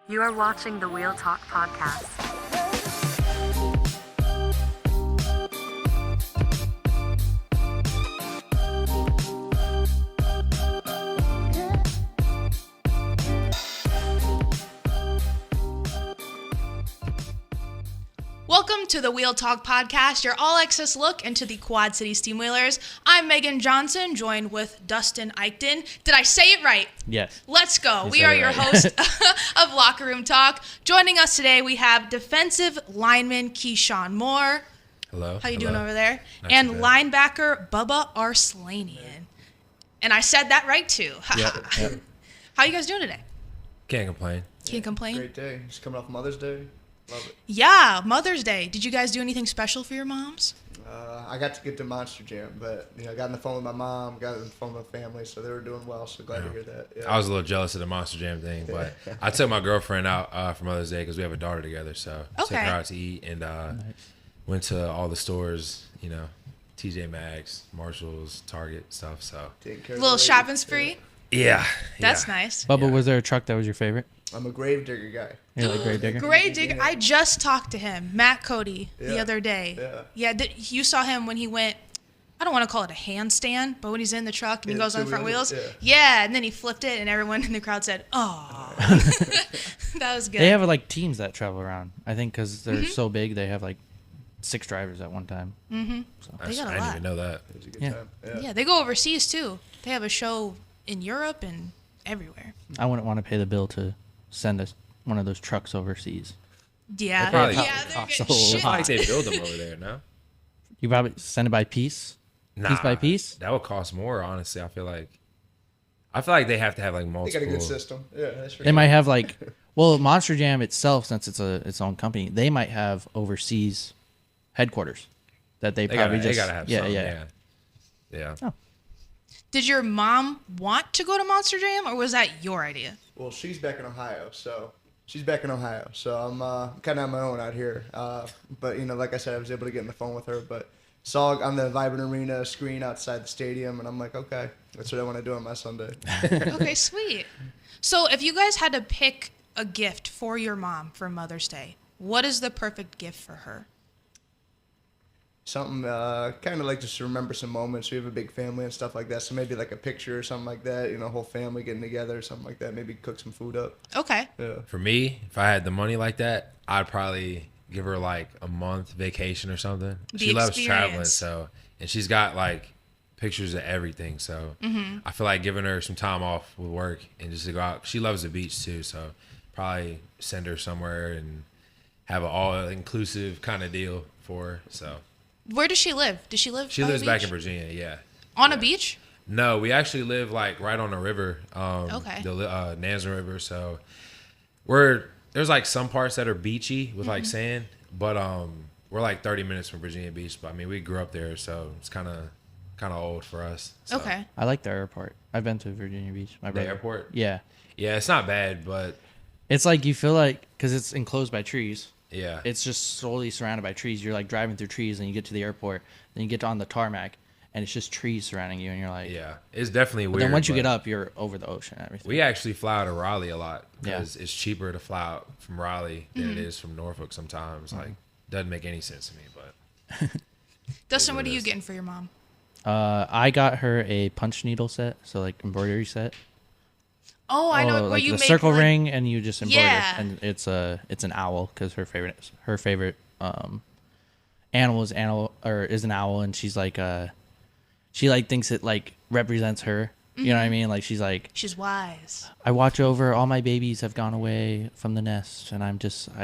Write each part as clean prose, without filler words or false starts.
You are watching the Wheel Talk podcast. Welcome to the Wheel Talk podcast, your all-access look into the Quad City Steamwheelers. I'm Megan Johnson, joined with Dustin Eichten. Did I say it right? Yes. Let's go. We are your host of Locker Room Talk. Joining us today, we have defensive lineman KeShaun Moore. Hello. How you doing over there? Not and too bad. linebacker Bubba Arslanian. And I said that right, too. Yep. How you guys doing today? Can't complain. Can't complain? Great day. Just coming off Mother's Day. Love it. Yeah, Mother's Day. Did you guys do anything special for your moms? I got to get to Monster Jam, but I got on the phone with my mom, got on the phone with my family, so they were doing well. So glad to hear that. Yeah. I was a little jealous of the Monster Jam thing, but I took my girlfriend out for Mother's Day because we have a daughter together. So took her out to eat and went to all the stores, TJ Maxx, Marshalls, Target stuff. So Taking care of Little the shopping ladies. spree? yeah, That's nice. Bubba, was there a truck that was your favorite? I'm a grave digger guy. You're like Grave Digger? Great digger. I just talked to him, Matt Cody, the Yeah. other day. Yeah. You saw him when he went, I don't want to call it a handstand, but when he's in the truck and he Yeah, goes on the front two-wheelers, wheels. yeah. And then he flipped it and everyone in the crowd said, oh. That was good. They have like teams that travel around. I think because they're so big, they have like 6 drivers at one time. They got a I didn't lot. even know that. It was a good Yeah. time. Yeah, they go overseas too. They have a show in Europe and everywhere. I wouldn't want to pay the bill to send us one of those trucks overseas. Yeah. probably Yeah, they're cost getting a whole shit. lot. I think they build them over there, no? You probably send it by piece? Piece by piece? That would cost more, honestly. I feel like they have to have like They multiple. got a good system. Yeah, that's for They might have like, well, Monster Jam itself, since it's its own company, they might have overseas headquarters that they They probably gotta, just they gotta have something. Yeah. Oh. Did your mom want to go to Monster Jam or was that your idea? Well, she's back in Ohio, so I'm kind of on my own out here. But like I said, I was able to get on the phone with her, but saw on the Vibrant Arena screen outside the stadium, and I'm like, okay, that's what I want to do on my Sunday. Okay, sweet. So if you guys had to pick a gift for your mom for Mother's Day, what is the perfect gift for her? Something kind of like just to remember some moments. We have a big family and stuff like that, so maybe like a picture or something like that. Whole family getting together or something like that. Maybe cook some food up. Okay. Yeah. For me, if I had the money like that, I'd probably give her like a month vacation or something. She loves traveling, experience. and she's got like pictures of everything. So I feel like giving her some time off with work and just to go out. She loves the beach too, so probably send her somewhere and have an all-inclusive kind of deal for her. So Where does she live? Does she live she by the lives back in beach? Virginia. Yeah. On a beach? No, we actually live like right on the river. Okay. The Nansen River. So there's like some parts that are beachy with like sand, but we're like 30 minutes from Virginia Beach. But I mean, we grew up there, so it's kind of old for us. So. Okay. I like the airport. I've been to Virginia Beach. My The brother. airport. Yeah. Yeah, it's not bad, but It's like you feel like, because it's enclosed by trees. yeah, It's just solely surrounded by trees. You're like driving through trees, and you get to the airport, then you get on the tarmac, and it's just trees surrounding you, and you're like, yeah, it's definitely But weird. then once you but get up, you're over the ocean and everything. we actually fly out of Raleigh a lot Yeah. because it's cheaper to fly out from Raleigh than it is from Norfolk. Sometimes, like, doesn't make any sense to me, but Dustin, what it are you is. getting for your mom? I got her a punch needle set, so like embroidery set. Oh, I know. Where like you the make circle like, ring, and you just embroider. Yeah. And it's an owl because her favorite animal is an owl, and she's like she like thinks it like represents her. You know what I mean? Like she's like, She's wise. I watch over all my babies have gone away from the nest, and I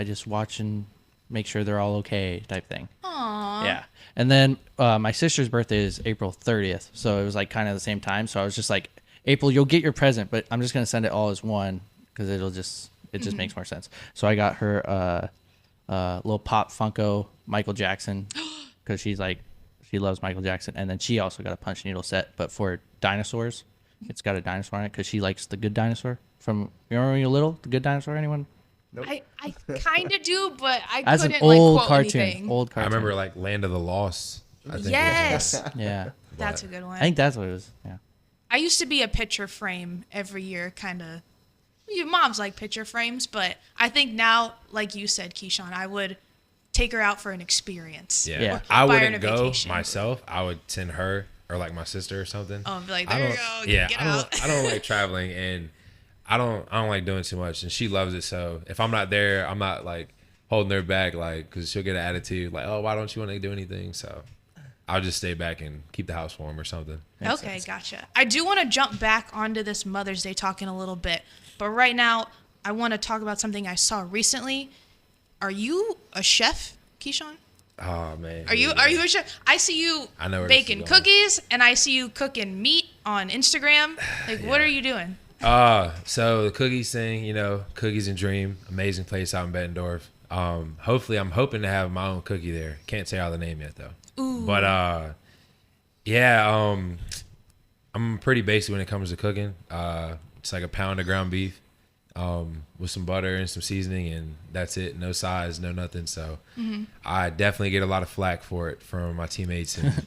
just watch and make sure they're all okay, type thing. Aww. Yeah. And then my sister's birthday is April 30th, so it was like kind of the same time. So I was just like, April, you'll get your present, but I'm just gonna send it all as one because it just makes more sense. So I got her little Pop Funko Michael Jackson because she loves Michael Jackson, and then she also got a punch needle set, but for dinosaurs. It's got a dinosaur on it because she likes the Good Dinosaur from. You remember when you were little? The Good Dinosaur? Anyone? Nope. I kind of do, but I That's couldn't an old like quote cartoon. anything. Old I cartoon. remember like Land of the Lost. I think Yes. Yeah. That's a good one. I think that's what it was. Yeah. I used to be a picture frame every year kind of Your mom's like picture frames, but I think now, like you said, KeShaun, I would take her out for an experience. Yeah. I Buy her wouldn't a go vacation. myself. I would send her or like my sister or something. Oh, and be like, I there you don't- go. Yeah, Get I out. don't. I don't like traveling, and I don't like doing too much. And she loves it, so if I'm not there, I'm not like holding her back, like because she'll get an attitude like, oh, why don't you want to do anything? So I'll just stay back and keep the house warm or something. Okay, gotcha. I do want to jump back onto this Mother's Day talking a little bit, but right now I want to talk about something I saw recently. Are you a chef, KeShaun? Oh man, Are you a chef? I see you I know where this is baking going. cookies, and I see you cooking meat on Instagram. Like, what Yeah. are you doing? So the cookies thing, Cookies and Dream, amazing place out in Bettendorf. Hopefully, I'm hoping to have my own cookie there. Can't say all the name yet though. Ooh. But yeah, I'm pretty basic when it comes to cooking. It's like a pound of ground beef, with some butter and some seasoning, and that's it. No size, no nothing. So I definitely get a lot of flack for it from my teammates and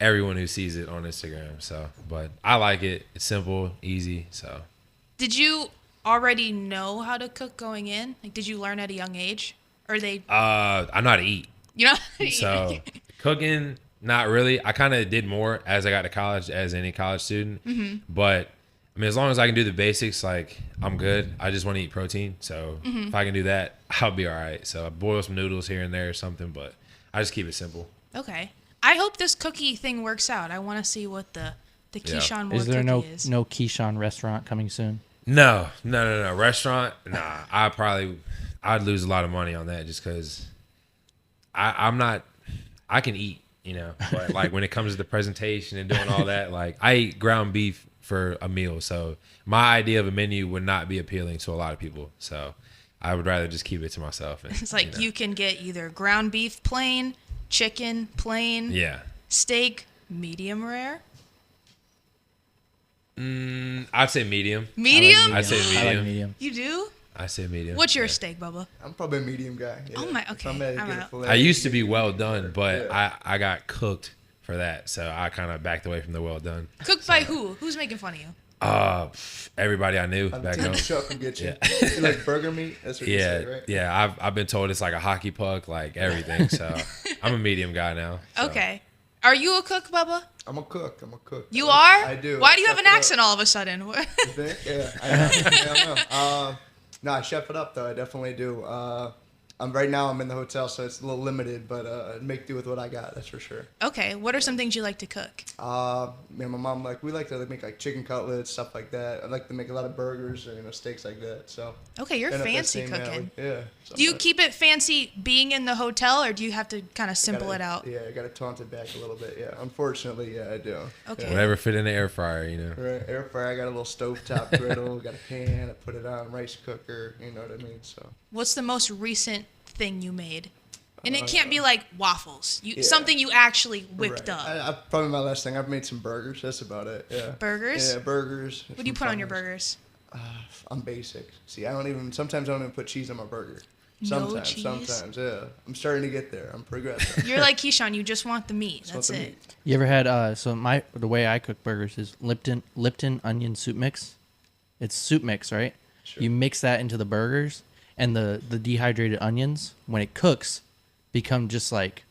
everyone who sees it on Instagram. So, but I like it. It's simple, easy. So. Did you already know how to cook going in? Like, did you learn at a young age, or they? I know how to eat. You know. So cooking, not really. I kind of did more as I got to college, as any college student. But I mean, as long as I can do the basics, like I'm good. I just want to eat protein. So if I can do that, I'll be all right. So I boil some noodles here and there or something, but I just keep it simple. Okay. I hope this cookie thing works out. I want to see what the KeShaun Moore Is there cookie is. no KeShaun restaurant coming soon? No. Restaurant, nah. I'd lose a lot of money on that just because I'm not. I can eat, but like when it comes to the presentation and doing all that, like I eat ground beef for a meal, so my idea of a menu would not be appealing to a lot of people. So I would rather just keep it to myself. And, It's like you can get either ground beef plain, chicken plain, Yeah. steak medium rare. I'd say medium. Medium? I'd say I like medium. medium. You do? I say medium. What's your Yeah. steak, Bubba? I'm probably a medium guy. Yeah. Oh my- If okay, I'm at a I'm good out. fillet, I used to be well done, but Yeah. I got cooked for that, so I kind of backed away from the well done. Cooked by who? Who's making fun of you? Everybody I knew I'm back telling home. Chuck will get you. Yeah. You like burger meat? That's what you Yeah, say, right? yeah. I've been told it's like a hockey puck, like everything. So I'm a medium guy now. So. Okay. Are you a cook, Bubba? I'm a cook. You are? I do. Why do you have Chef an it up. accent all of a sudden? You think? Yeah, I know. No, I chef it up though. I definitely do. Right now I'm in the hotel, so it's a little limited, but make do with what I got. That's for sure. Okay. What are some things you like to cook? Me and my mom we like to make like chicken cutlets, stuff like that. I like to make a lot of burgers or steaks like that. So. Okay, you're end up that fancy same cooking. alley. Yeah. Do you keep it fancy being in the hotel, or do you have to kind of simple it out? Yeah, I gotta taunt it back a little bit. Yeah, unfortunately, yeah, I do. Okay. Whatever fit in the air fryer, Right, air fryer. I got a little stovetop griddle. Got a pan. I put it on rice cooker. You know what I mean? So. What's the most recent thing you made? And it can't be like waffles. Yeah. Something you actually whipped Right. up. Probably my last thing. I've made some burgers. That's about it. Yeah. Burgers? Yeah, burgers. What do you put on your burgers? I'm basic. See, sometimes I don't even put cheese on my burger. No cheese? Sometimes, yeah. I'm starting to get there. I'm progressing. You're like KeShaun. You just want the meat. Just want That's the it. meat. You ever had the way I cook burgers is Lipton onion soup mix. It's soup mix, right? Sure. You mix that into the burgers, and the dehydrated onions, when it cooks, become just like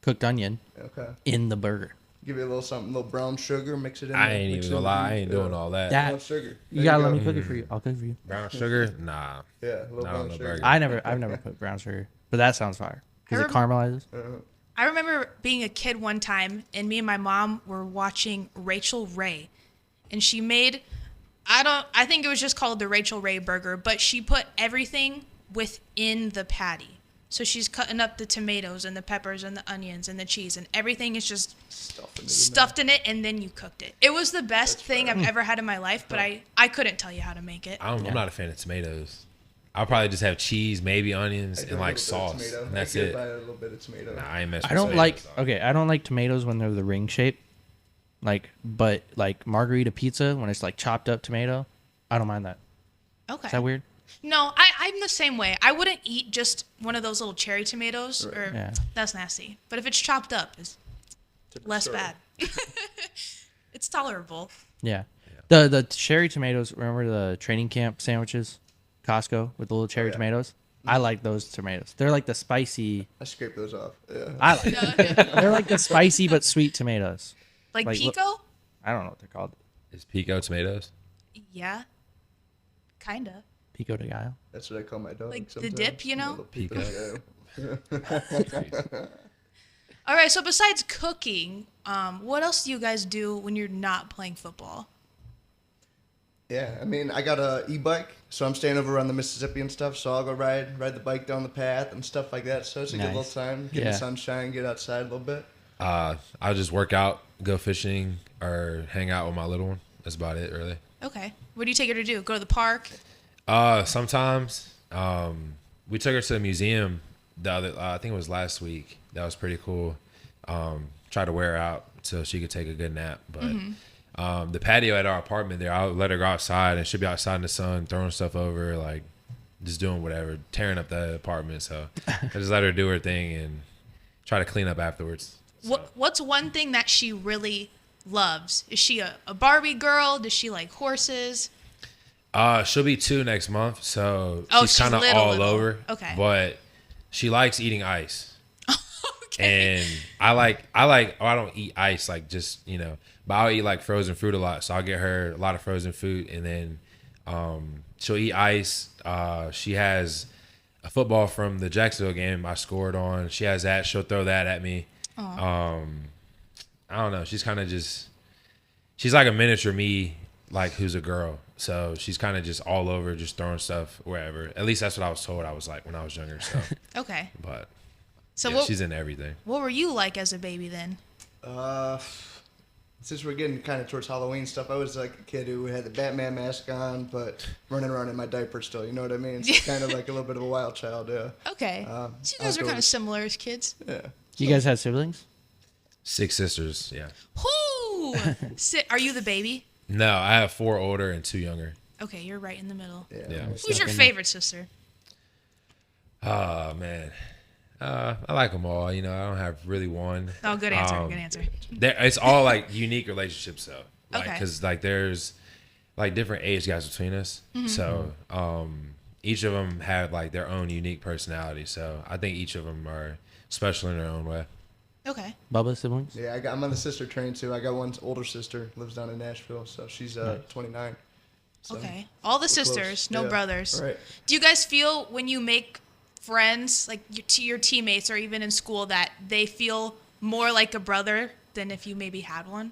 cooked onion Okay. in the burger. Give it a little something, a little brown sugar, mix it in. I there, ain't mix even it gonna in lie. I the ain't meat. doing all that. That- Brown sugar. You There gotta go. let me cook it for you. I'll cook it for you. Brown sugar? Nah. Yeah, a little Not brown on the sugar. burger. I've never put brown sugar, but that sounds fire because it caramelizes. I remember being a kid one time, and me and my mom were watching Rachel Ray, and she made, I think it was just called the Rachel Ray burger, but she put everything within the patty. So she's cutting up the tomatoes and the peppers and the onions and the cheese, and everything is just stuffed in it, and then you cooked it. It was the best thing I've ever had in my life, but I couldn't tell you how to make it. I'm not a fan of tomatoes. I'll probably just have cheese, maybe onions, I do and a like little bit of sauce, tomato. and that's I it. buy a little bit of tomato. Nah, I ain't messing I don't with like tomatoes. I don't like tomatoes when they're the ring shape. But margarita pizza when it's like chopped up tomato, I don't mind that. Okay. Is that weird? No, I'm the same way. I wouldn't eat just one of those little cherry tomatoes, or Yeah. that's nasty. But if it's chopped up, it's less story. bad. It's tolerable. Yeah. The cherry tomatoes. Remember the training camp sandwiches, Costco with the little cherry tomatoes. I like those tomatoes. They're like the spicy. I scrape those off. Yeah. I like. They're like the spicy but sweet tomatoes. Like Like, pico? I don't know what they're called. Is pico tomatoes? Yeah. Kinda. Pico de gallo. That's what I call my dog. Like the sometimes. dip, you know? Little pico. Yeah. All right, so besides cooking, what else do you guys do when you're not playing football? Yeah, I mean, I got a e-bike, so I'm staying over on the Mississippi and stuff. So I'll go ride the bike down the path and stuff like that. So it's a good little Nice. time, get Yeah. the sunshine, get outside a little bit. I'll just work out, go fishing, or hang out with my little one. That's about it, really. Okay. What do you take her to do? Go to the park? Sometimes we took her to the museum the other. I think it was last week. That was pretty cool. Tried to wear her out so she could take a good nap. But the patio at our apartment there, I'll let her go outside and she'll be outside in the sun, throwing stuff over, like just doing whatever, tearing up the apartment. So I just let her do her thing and try to clean up afterwards. So. What's one thing that she really loves? Is she a Barbie girl? Does she like horses? She'll be 2 next month, so Oh, she's kind of little, all little. over. Okay. But she likes eating ice. Okay. And I don't eat ice like just, but I'll eat like frozen fruit a lot. So I'll get her a lot of frozen fruit and then she'll eat ice. She has a football from the Jacksonville game I scored on. She has that. She'll throw that at me. I don't know. She's kind of she's like a miniature me, like who's a girl. So she's kind of just all over, just throwing stuff wherever. At least that's what I was told I was like when I was younger. So, Okay. but So yeah, she's in everything. what were you like as a baby then? Since we're getting kind of towards Halloween stuff, I was like a kid who had the Batman mask on, but running around in my diaper still. You know what I mean? So kind of like a little bit of a wild child. Yeah. Okay. So you guys are kind of outdoors. similar as kids. Yeah. You guys have siblings? 6 sisters. Yeah. Whoo! Are you the baby? No, I have 4 older and 2 younger. Okay, you're right in the middle. Yeah. Who's your favorite sister? Oh man, I like them all. I don't have really one. Oh, good answer. Good answer. It's all like unique relationships though. Like, Okay. Because like there's like different age gaps between us. So each of them have like their own unique personality. So I think each of them are special in their own way. Okay. Bubba siblings? Yeah, I'm on the sister train too. I got one older sister, lives down in Nashville, so she's 29. So Okay. All the we're close. sisters, no Yeah. brothers. Right. Do you guys feel when you make friends, like your teammates or even in school, that they feel more like a brother than if you maybe had one?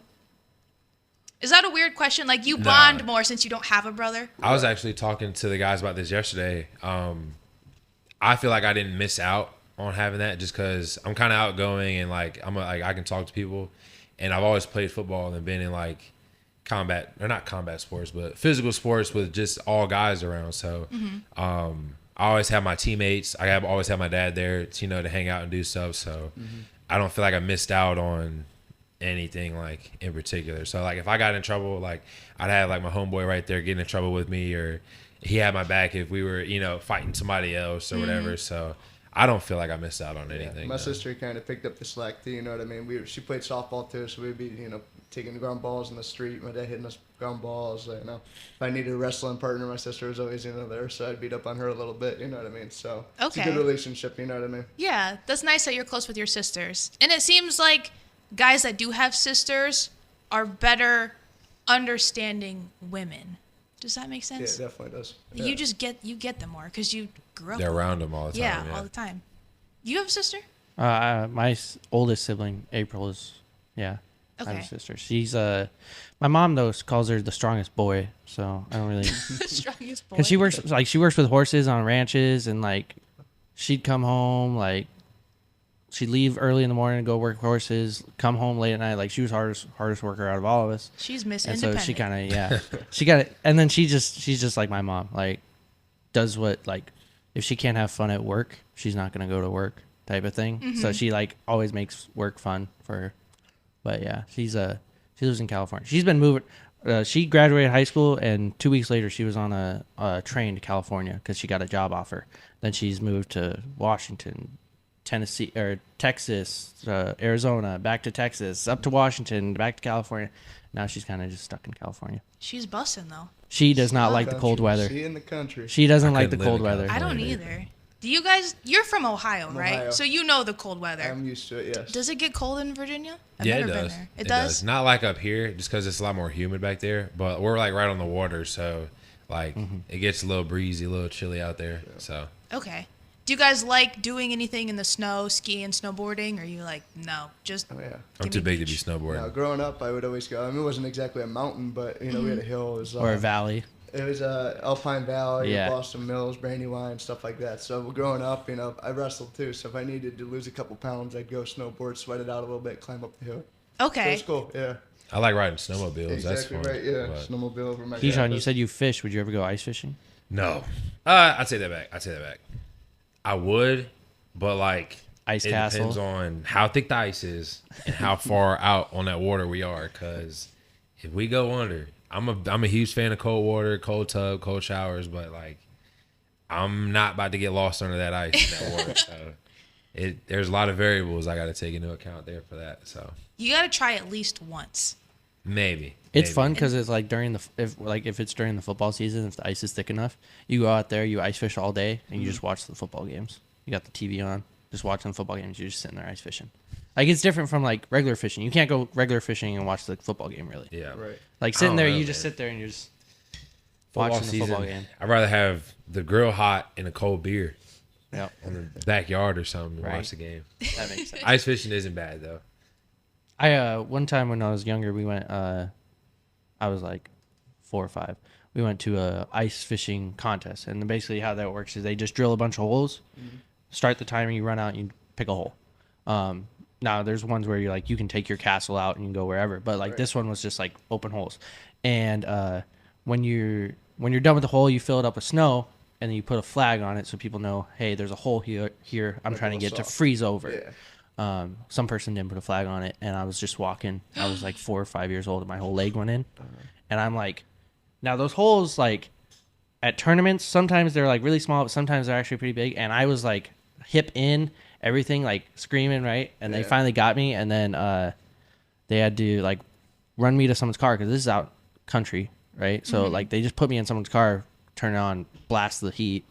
Is that a weird question? Like you bond more since you don't have a brother? I was actually talking to the guys about this yesterday. I feel like I didn't miss out on having that just because I'm kind of outgoing and like I can talk to people, and I've always played football and been in like not combat sports, but physical sports with just all guys around. So I always have my teammates. Always have my dad there, to hang out and do stuff. So I don't feel like I missed out on anything like in particular. So like if I got in trouble, like I'd have like my homeboy right there getting in trouble with me, or he had my back if we were fighting somebody else or whatever. So I don't feel like I missed out on anything. My no. sister kind of picked up the slack too. You know what I mean? She played softball too, so we'd be taking the ground balls in the street. My dad hitting us ground balls. If I needed a wrestling partner, my sister was always there, so I'd beat up on her a little bit. You know what I mean? So it's a Okay. good relationship. You know what I mean? Yeah, that's nice that you're close with your sisters. And it seems like guys that do have sisters are better understanding women. Does that make Yeah, sense? it definitely does. You just get them more because you grew up. They're with around them all the time. Yeah, all the time. You have a sister? My oldest sibling, April, is, yeah. I have Okay. a sister. She's, my mom, though, calls her the strongest boy, so I don't really, The strongest boy. because she works with horses on ranches, and, like, she'd come home, like, she'd leave early in the morning to go work horses, come home late at night, like, she was hardest worker out of all of us. She's Miss And so Independent. she kind of, yeah, she got it. And then she's just like my mom, like does what, like if she can't have fun at work, she's not going to go to work type of thing. So she like always makes work fun for her. But yeah, she lives in California. She's been moving. She graduated high school and 2 weeks later she was on a train to California because she got a job offer. Then she's moved to Washington, Tennessee, or Texas, Arizona, back to Texas, up to Washington, back to California. Now she's kind of just stuck in California. She's busting though. She does not like the cold Country. weather. She in the country. She doesn't I like the couldn't live cold in weather. I don't either. Do you guys? You're from Ohio, right? Ohio. So you know the cold weather. I'm used to it. Yes. Does it get cold in Virginia? I've Yeah, it never been does. there. It does. Not like up here, just because it's a lot more humid back there. But we're like right on the water, so like it gets a little breezy, a little chilly out there. So Okay. Do you guys like doing anything in the snow, skiing, snowboarding, or are you like, no, just Oh yeah. I'm Give too me big to be beach. snowboarding. Now, growing up, I would always go. I mean, it wasn't exactly a mountain, but you know, we had a hill. It was, Or a valley. It was Alpine Valley, Yeah. Boston Mills, Brandywine, stuff like that. So growing up, you know, I wrestled too. So if I needed to lose a couple pounds, I'd go snowboard, sweat it out a little bit, climb up the hill. So okay? it's cool. Yeah. I like riding snowmobiles. That's Exactly fun. right. Yeah. But Snowmobile over my. KeShaun, you campus. said you fish. Would you ever go ice fishing? no, I'd take that back. I would, but like Ice it castle? depends on how thick the ice is and how far out on that water we are. Because if we go under, I'm a huge fan of cold water, cold tub, cold showers, but like I'm not about to get lost under that ice in that water. So there's a lot of variables I got to take into account there for that. So You got to try at least once. maybe It's maybe. fun because it's like if it's during the football season, if the ice is thick enough, you go out there, you ice fish all day, and you just watch the football games. You got the TV on, just watching the football games. You're just sitting there ice fishing. Like it's different from like regular fishing. You can't go regular fishing and watch the football game really. Yeah. Right. Like I sitting don't there, know, you just man. sit there and you're just Football watching the season, football game. I'd rather have the grill hot and a cold beer Yep, on the backyard or something and Right. watch the game. that makes sense. Ice fishing isn't bad though. I one time when I was younger, we went. I was like 4 or 5. We went to a ice fishing contest, and basically how that works is they just drill a bunch of holes, start the timer, you run out, and you pick a hole. Now there's ones where you can take your castle out and you can go wherever, but like this one was just like open holes, and when you're done with the hole, you fill it up with snow, and then you put a flag on it so people know, hey, there's a hole here. I'm Like trying to a get little to soft. freeze over. Yeah. Some person didn't put a flag on it, and I was just walking. I was like 4 or 5 years old, and my whole leg went in. And I'm like, now those holes, like at tournaments, sometimes they're like really small, but sometimes they're actually pretty big. And I was like hip in, everything, like screaming, right? And they Yeah. finally got me, and then they had to like run me to someone's car because this is out country, right? So like they just put me in someone's car, turn it on, blast the heat,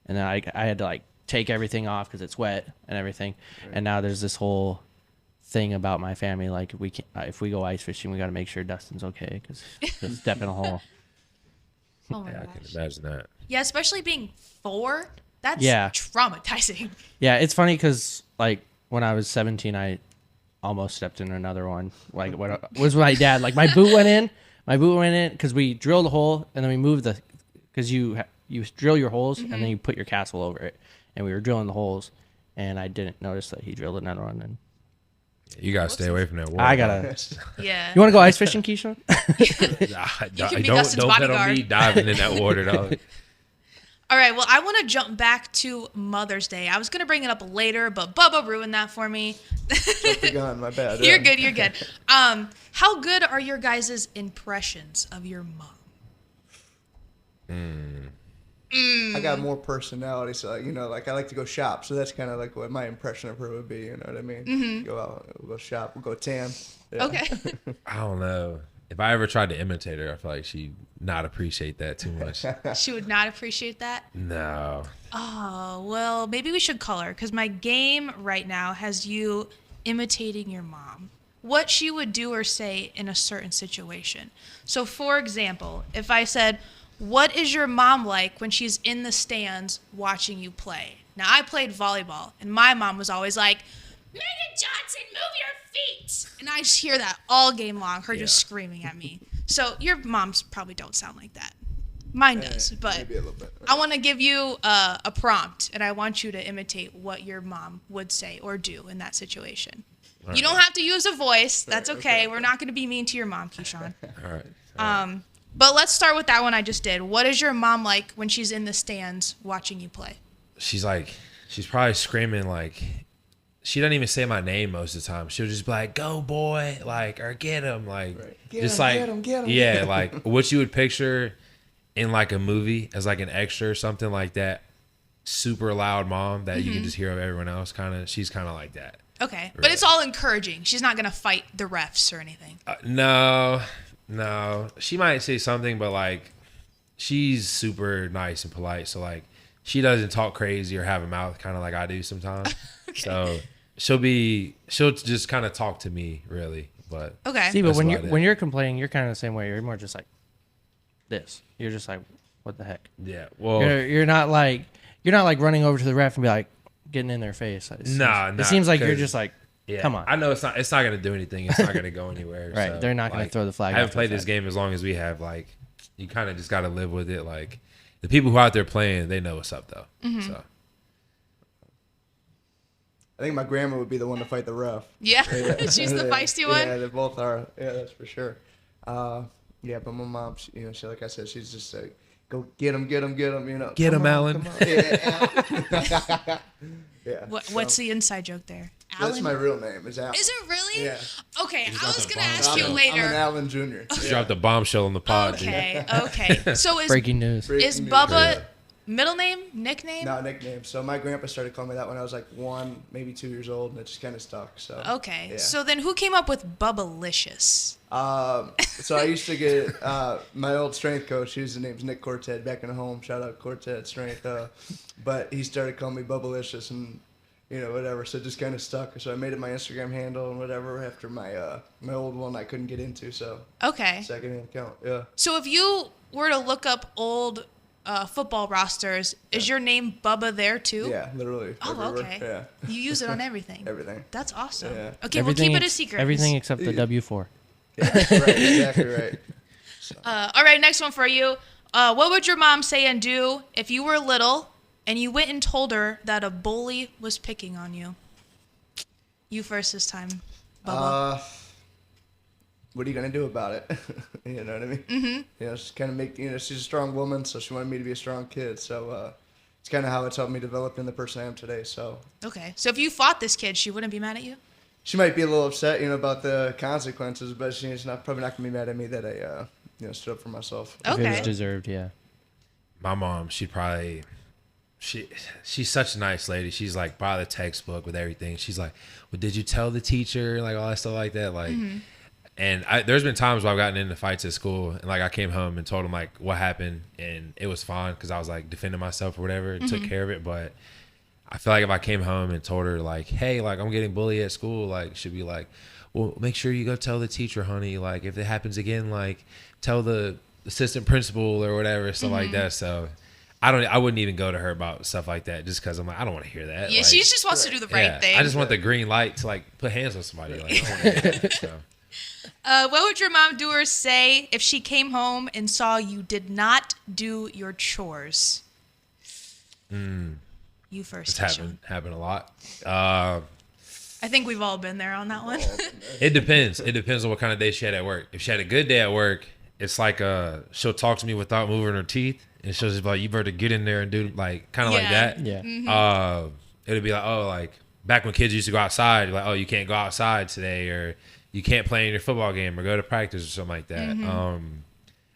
and then I had to like take everything off because it's wet and everything. And now there's this whole thing about my family, like we can if we go ice fishing, we got to make sure Dustin's okay because he'll step in a hole. Oh my Yeah, I gosh. can imagine that. Yeah, especially being 4. That's Yeah. traumatizing. Yeah, it's funny because like when I was 17, I almost stepped in another one. Like when was my dad, like my boot went in because we drilled a hole and then we moved because you drill your holes and then you put your castle over it, and we were drilling the holes, and I didn't notice that he drilled another one. And You gotta stay away from that water. I gotta. Yeah. You want to go ice fishing, KeShaun? can be Dustin's don't bet on bodyguard. me diving in that water, dog. All right, well, I want to jump back to Mother's Day. I was going to bring it up later, but Bubba ruined that for me. Jump the gun. My bad. You're Yeah. good, you're good. How good are your guys' impressions of your mom? I got more personality, so you know, like I like to go shop, so that's kind of like what my impression of her would be. You know what I mean? Go out, we'll go shop, we'll go tan. Yeah. Okay. I don't know. If I ever tried to imitate her, I feel like she'd not appreciate that too much. She would not appreciate that. No. Oh, well, maybe we should call her because my game right now has you imitating your mom. What she would do or say in a certain situation. So, for example, if I said, what is your mom like when she's in the stands watching you play? Now, I played volleyball, and my mom was always like, Megan Johnson, move your feet. And I just hear that all game long, her just Yeah. screaming at me. So, your moms probably don't sound like that. Mine does, but Maybe a little bit. I want to give you a prompt, and I want you to imitate what your mom would say or do in that situation. You don't have to use a voice. That's okay. We're not going to be mean to your mom, KeShaun. All right. But let's start with that one I just did. What is your mom like when she's in the stands watching you play? She's probably screaming like, she doesn't even say my name most of the time. She'll just be like, "Go boy," like, or "Get him," like, Get just him, like, get him, get him. yeah, like what you would picture in like a movie as like an extra or something like that. Super loud mom that you can just hear of everyone else. She's kind of like that. Okay. But it's all encouraging. She's not going to fight the refs or anything. No, No, she might say something, but like she's super nice and polite. So like she doesn't talk crazy or have a mouth kind of like I do sometimes. So she'll just kind of talk to me really. But Okay. See, but That's when about you're it. complaining, you're kind of the same way. You're more just like this. You're just like, what the heck? yeah, well, You're not like running over to the ref and be like getting in their face. It seems like you're 'cause- just like, yeah, come on. I know it's not gonna do anything. It's not gonna go anywhere. Right, So, they're not gonna like, throw the flag I haven't after played the this fact. game as long as we have. Like you kind of just gotta live with it. Like the people who are out there playing, they know what's up though. So I think my grandma would be the one to fight the ref. Yeah. She's the feisty one. Yeah, they both are. Yeah, that's for sure. Yeah, but my mom, she like I said, she's just like, go get him, get him, get him. Get come him, on, Alan. come on. Yeah. Yeah. What's the inside joke there? Alan? That's my real name. Is Alan. Is it really? Yeah. Okay, I dropped was a gonna bomb. ask you I'm later. an Alan Jr. just dropped a bombshell on the pod. dude. Okay. So is Breaking news. is Breaking news. Bubba middle name, nickname? No, nickname. So my grandpa started calling me that when I was like 1, maybe 2 years old, and it just kind of stuck. So. Okay. Yeah. So then who came up with Bubbalicious? So I used to get my old strength coach. His name's Nick Corted back in the home. Shout out Corted Strength. But he started calling me Bubbalicious and whatever. So it just kind of stuck. So I made it my Instagram handle and whatever after my my old one I couldn't get into. So Okay. second account. Yeah. So if you were to look up old football rosters, is your name Bubba there too? Yeah, literally. Oh, everywhere. okay. Yeah. You use it on everything. Everything. That's awesome. Yeah. Okay, we'll keep it a secret. Everything except the W4. Yeah, right. Exactly right. All right, next one for you. What would your mom say and do if you were little and you went and told her that a bully was picking on you? You first this time, Bubba. What are you gonna do about it? You know what I mean? Mm-hmm. She's kind of she's a strong woman, so she wanted me to be a strong kid. So it's kind of how it's helped me develop in the person I am today. So Okay, so if you fought this kid, she wouldn't be mad at you? she might be a little upset, about the consequences, but she's probably not gonna be mad at me that I, stood up for myself. If it was Okay. deserved, yeah. My mom, she's such a nice lady. She's like by the textbook with everything. She's like, well, did you tell the teacher? Like all that stuff like that. Like, and there's been times where I've gotten into fights at school and like I came home and told them like what happened and it was fine because I was like defending myself or whatever and took care of it. But I feel like if I came home and told her like, hey, like I'm getting bullied at school, like she'd be like, well, make sure you go tell the teacher, honey. Like if it happens again, like tell the assistant principal or whatever, stuff like that. So I wouldn't even go to her about stuff like that just because I'm like, I don't want to hear that. Yeah, like, she just wants to do the right thing. I just want the green light to like put hands on somebody. Like, I don't want to hear that. So. What would your mom do or say if she came home and saw you did not do your chores? You first. It's KeShaun. happened a lot. I think we've all been there on that one. It depends. It depends on what kind of day she had at work. If she had a good day at work, it's like she'll talk to me without moving her teeth, and she'll just be like, "You better get in there and do like kind of like Yeah. that." Yeah. It'll be like, "Oh, like back when kids used to go outside, like, oh, you can't go outside today, or you can't play in your football game, or go to practice or something like that."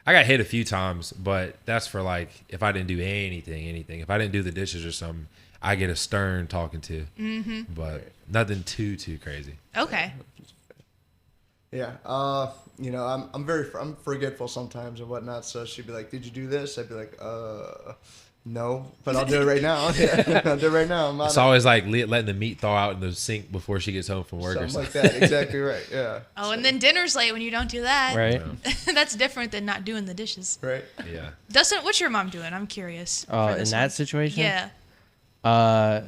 I got hit a few times, but that's for like if I didn't do anything. If I didn't do the dishes or something, I get a stern talking to. But nothing too crazy. Okay. Yeah. I'm forgetful sometimes and whatnot. So she'd be like, "Did you do this?" I'd be like, no, but I'll do it right now. Yeah, I'll do it right now. It's always like letting the meat thaw out in the sink before she gets home from work or something something. like that. Exactly right. Yeah. Oh, and then dinner's late when you don't do that. Right. That's different than not doing the dishes. Right. Yeah. Dustin, what's your mom doing? I'm curious. Oh, for in this that one. situation? Yeah.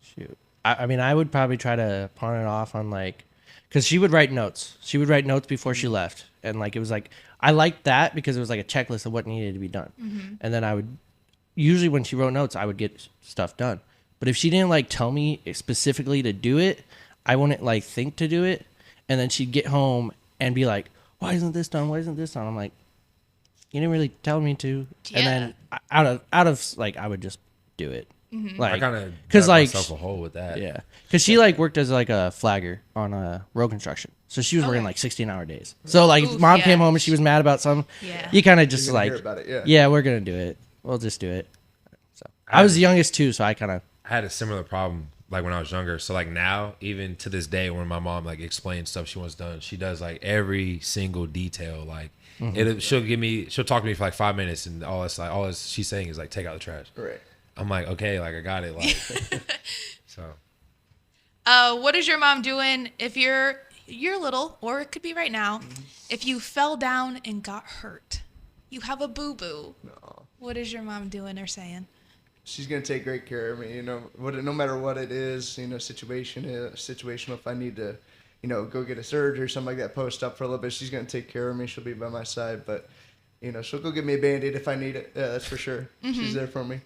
Shoot. I mean, I would probably try to pawn it off on like, because she would write notes. She would write notes before she left, and like it was like I liked that because it was like a checklist of what needed to be done, and then I would usually when she wrote notes, I would get stuff done. But if she didn't like tell me specifically to do it, I wouldn't like think to do it, and then she'd get home and be like, "Why isn't this done? Why isn't this done?" I'm like, "You didn't really tell me to," Yeah. and then out of like I would just do it. Like, I kind of because like myself a hole with that. yeah, because she like worked as like a flagger on a road construction, so she was working Okay. like 16-hour days. So like Oof, if mom yeah. came home and she was mad about something, Yeah. you kind of just You're gonna like, hear about it, yeah, we're gonna do it. We'll just do it. So I was the youngest too, so I kind of I had a similar problem like when I was younger. So like now, even to this day, when my mom like explains stuff she wants done, she does like every single detail. Like she'll talk to me for like 5 minutes, and all she's saying is like, take out the trash. Right. I'm like, okay, like I got it. Like, so. What is your mom doing if you're little, or it could be right now, if you fell down and got hurt? You have a boo-boo. No. What is your mom doing or saying? She's gonna take great care of me. You know, no matter what it is, you know, situational. If I need to, you know, go get a surgery or something like that, post up for a little bit, she's gonna take care of me. She'll be by my side, but you know, she'll go get me a Band-Aid if I need it. Yeah, that's for sure. She's there for me.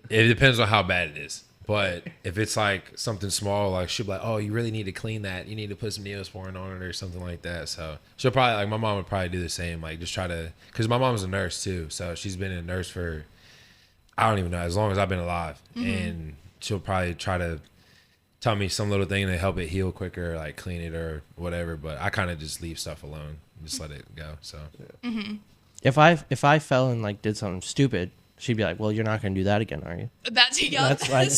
It depends on how bad it is. But if it's like something small, like she'll be like, oh, you really need to clean that. You need to put some Neosporin on it or something like that. So she'll probably, like my mom would probably do the same. Like just try to, because my mom's a nurse too. So she's been a nurse for, I don't even know, as long as I've been alive. And she'll probably try to tell me some little thing to help it heal quicker, like clean it or whatever. But I kind of just leave stuff alone, just let it go. So If I fell and like did something stupid, she'd be like, well, you're not going to do that again, are you? That's like,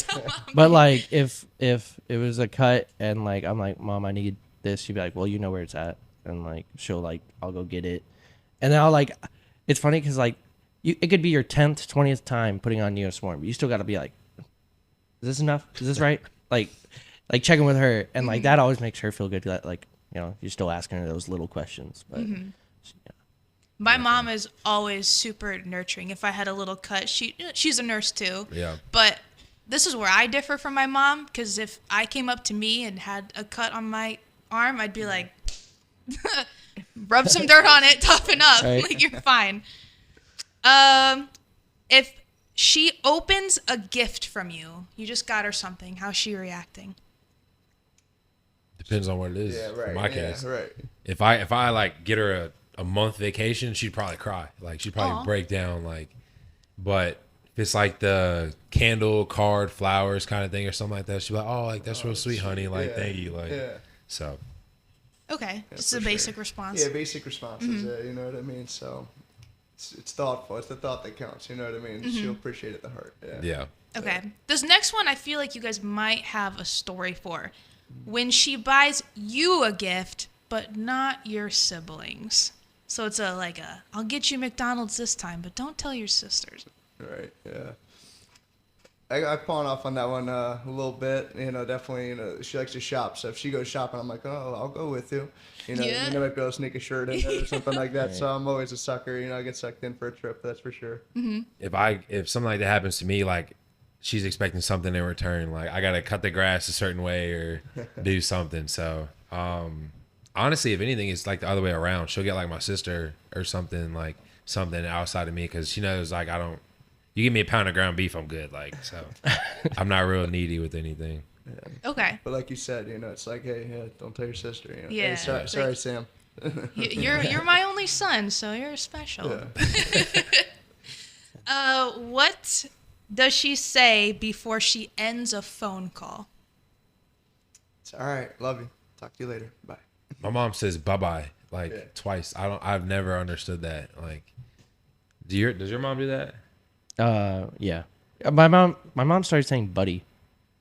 but like if it was a cut and like I'm like, Mom, I need this, she'd be like, well, you know where it's at, and like she'll like, I'll go get it. And then I'll like, it's funny because like it could be your 10th 20th time putting on Neosporin, but you still got to be like, is this enough, is this right? like checking with her, and like that always makes her feel good, that like, you know, you're still asking her those little questions. But yeah. My mom is always super nurturing. If I had a little cut, she's a nurse too. Yeah. But this is where I differ from my mom, because if I came up to me and had a cut on my arm, I'd be like, rub some dirt on it, toughen up. Right. Like, you're fine. If she opens a gift from you, you just got her something, how's she reacting? depends on what it is. Yeah, right. For my case, right. if I like get her a month vacation, she'd probably cry. Like she'd probably Aw. break down. Like, but if it's like the candle, card, flowers kind of thing or something like that, she'd be like, "Oh, like that's real sweet, honey. Like, yeah. thank you." Like, Yeah. so. Okay, just for a sure. basic response. Yeah, basic responses. You know what I mean? So it's thoughtful. It's the thought that counts. You know what I mean? She'll appreciate it. The heart. Yeah. Yeah. Okay. This next one, I feel like you guys might have a story for. When she buys you a gift, but not your siblings. So it's I'll get you McDonald's this time, but don't tell your sisters. Right. Yeah. I pawn off on that one a little bit. You know, definitely. You know, she likes to shop, so if she goes shopping, I'm like, oh, I'll go with you. You know, Yeah. you might be able to sneak a shirt in there or something like that. So I'm always a sucker. You know, I get sucked in for a trip. That's for sure. If something like that happens to me, like she's expecting something in return, like I gotta cut the grass a certain way or do something. So honestly, if anything, it's like the other way around. She'll get like my sister or something, like something outside of me, because she knows like you give me a pound of ground beef, I'm good. Like, so I'm not real needy with anything. Okay. But like you said, you know, it's like, hey, yeah, don't tell your sister. You know? Yeah. Hey, sorry, Like- Sam. You're my only son, so you're special. Yeah. What does she say before she ends a phone call? It's all right. Love you. Talk to you later. Bye. My mom says bye-bye like Yeah. twice. I've never understood that. Like, does your mom do that? Yeah. My mom started saying buddy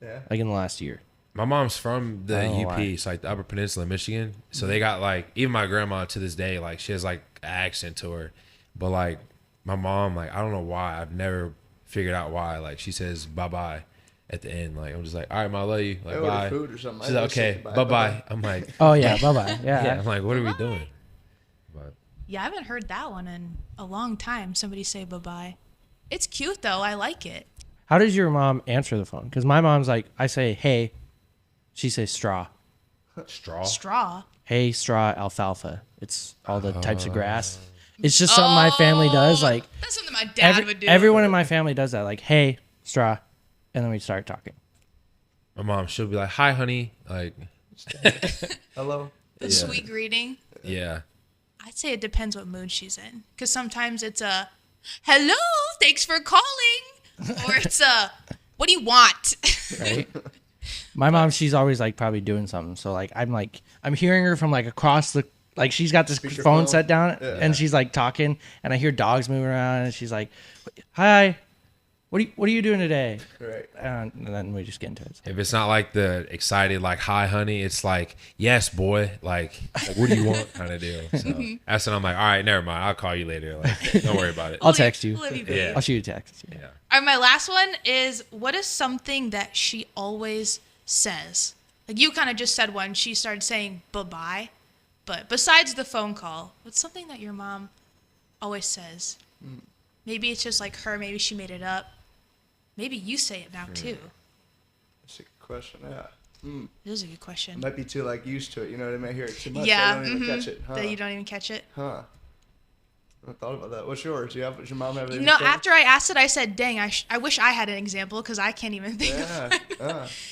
Yeah. like in the last year. My mom's from the I don't know UP, why. it's like the Upper Peninsula, Michigan. So they got like, even my grandma to this day, like she has like an accent to her. But like my mom, like I don't know why. I've never figured out why. Like she says bye bye at the end. Like I'm just like, all right, ma, I love you. I Like order bye. food or something. She's I like, always say okay, bye, bye bye. bye-bye. I'm like, Oh yeah, bye bye. yeah. Yeah. I'm like, what are we doing? But Yeah, I haven't heard that one in a long time. Somebody say bye-bye. It's cute, though. I like it. How does your mom answer the phone? Because my mom's like, I say hey, she says straw. straw. Straw. Hey, straw, alfalfa. It's all the types of grass. It's just something my family does. Like That's something my dad would do. everyone in my family does that. Like hey, straw, and then we start talking. My mom, she'll be like, hi, honey. Like, Hello. The sweet greeting. yeah. I'd say it depends what mood she's in. Because sometimes it's a, hello, thanks for calling. Or it's a, what do you want? Right. My mom, she's always like probably doing something. So like I'm hearing her from like across the, like she's got this Speakerphone. phone set down Yeah. and she's like talking and I hear dogs moving around and she's like, hi. what are you doing today? Right. And then we just get into it. If it's not like the excited, like, hi, honey, it's like, yes, boy. Like what do you want kind of deal. So that's when I'm like, all right, never mind. I'll call you later. Like, don't worry about it. I'll text you. Yeah. I'll shoot you a text. Yeah. Yeah. All right, my last one is, what is something that she always says? Like you kind of just said one. She started saying bye-bye. But besides the phone call, what's something that your mom always says? Maybe it's just like her. Maybe she made it up. Maybe you say it now too. That's a good question. Yeah. This is a good question. Might be too like used to it. You know what I mean? I hear it too much. Yeah. I don't even catch it. Huh? That you don't even catch it. Huh. I haven't thought about that. What's yours? Does your mom have an No, example? after I asked it, I said, dang, I wish I had an example because I can't even think of it.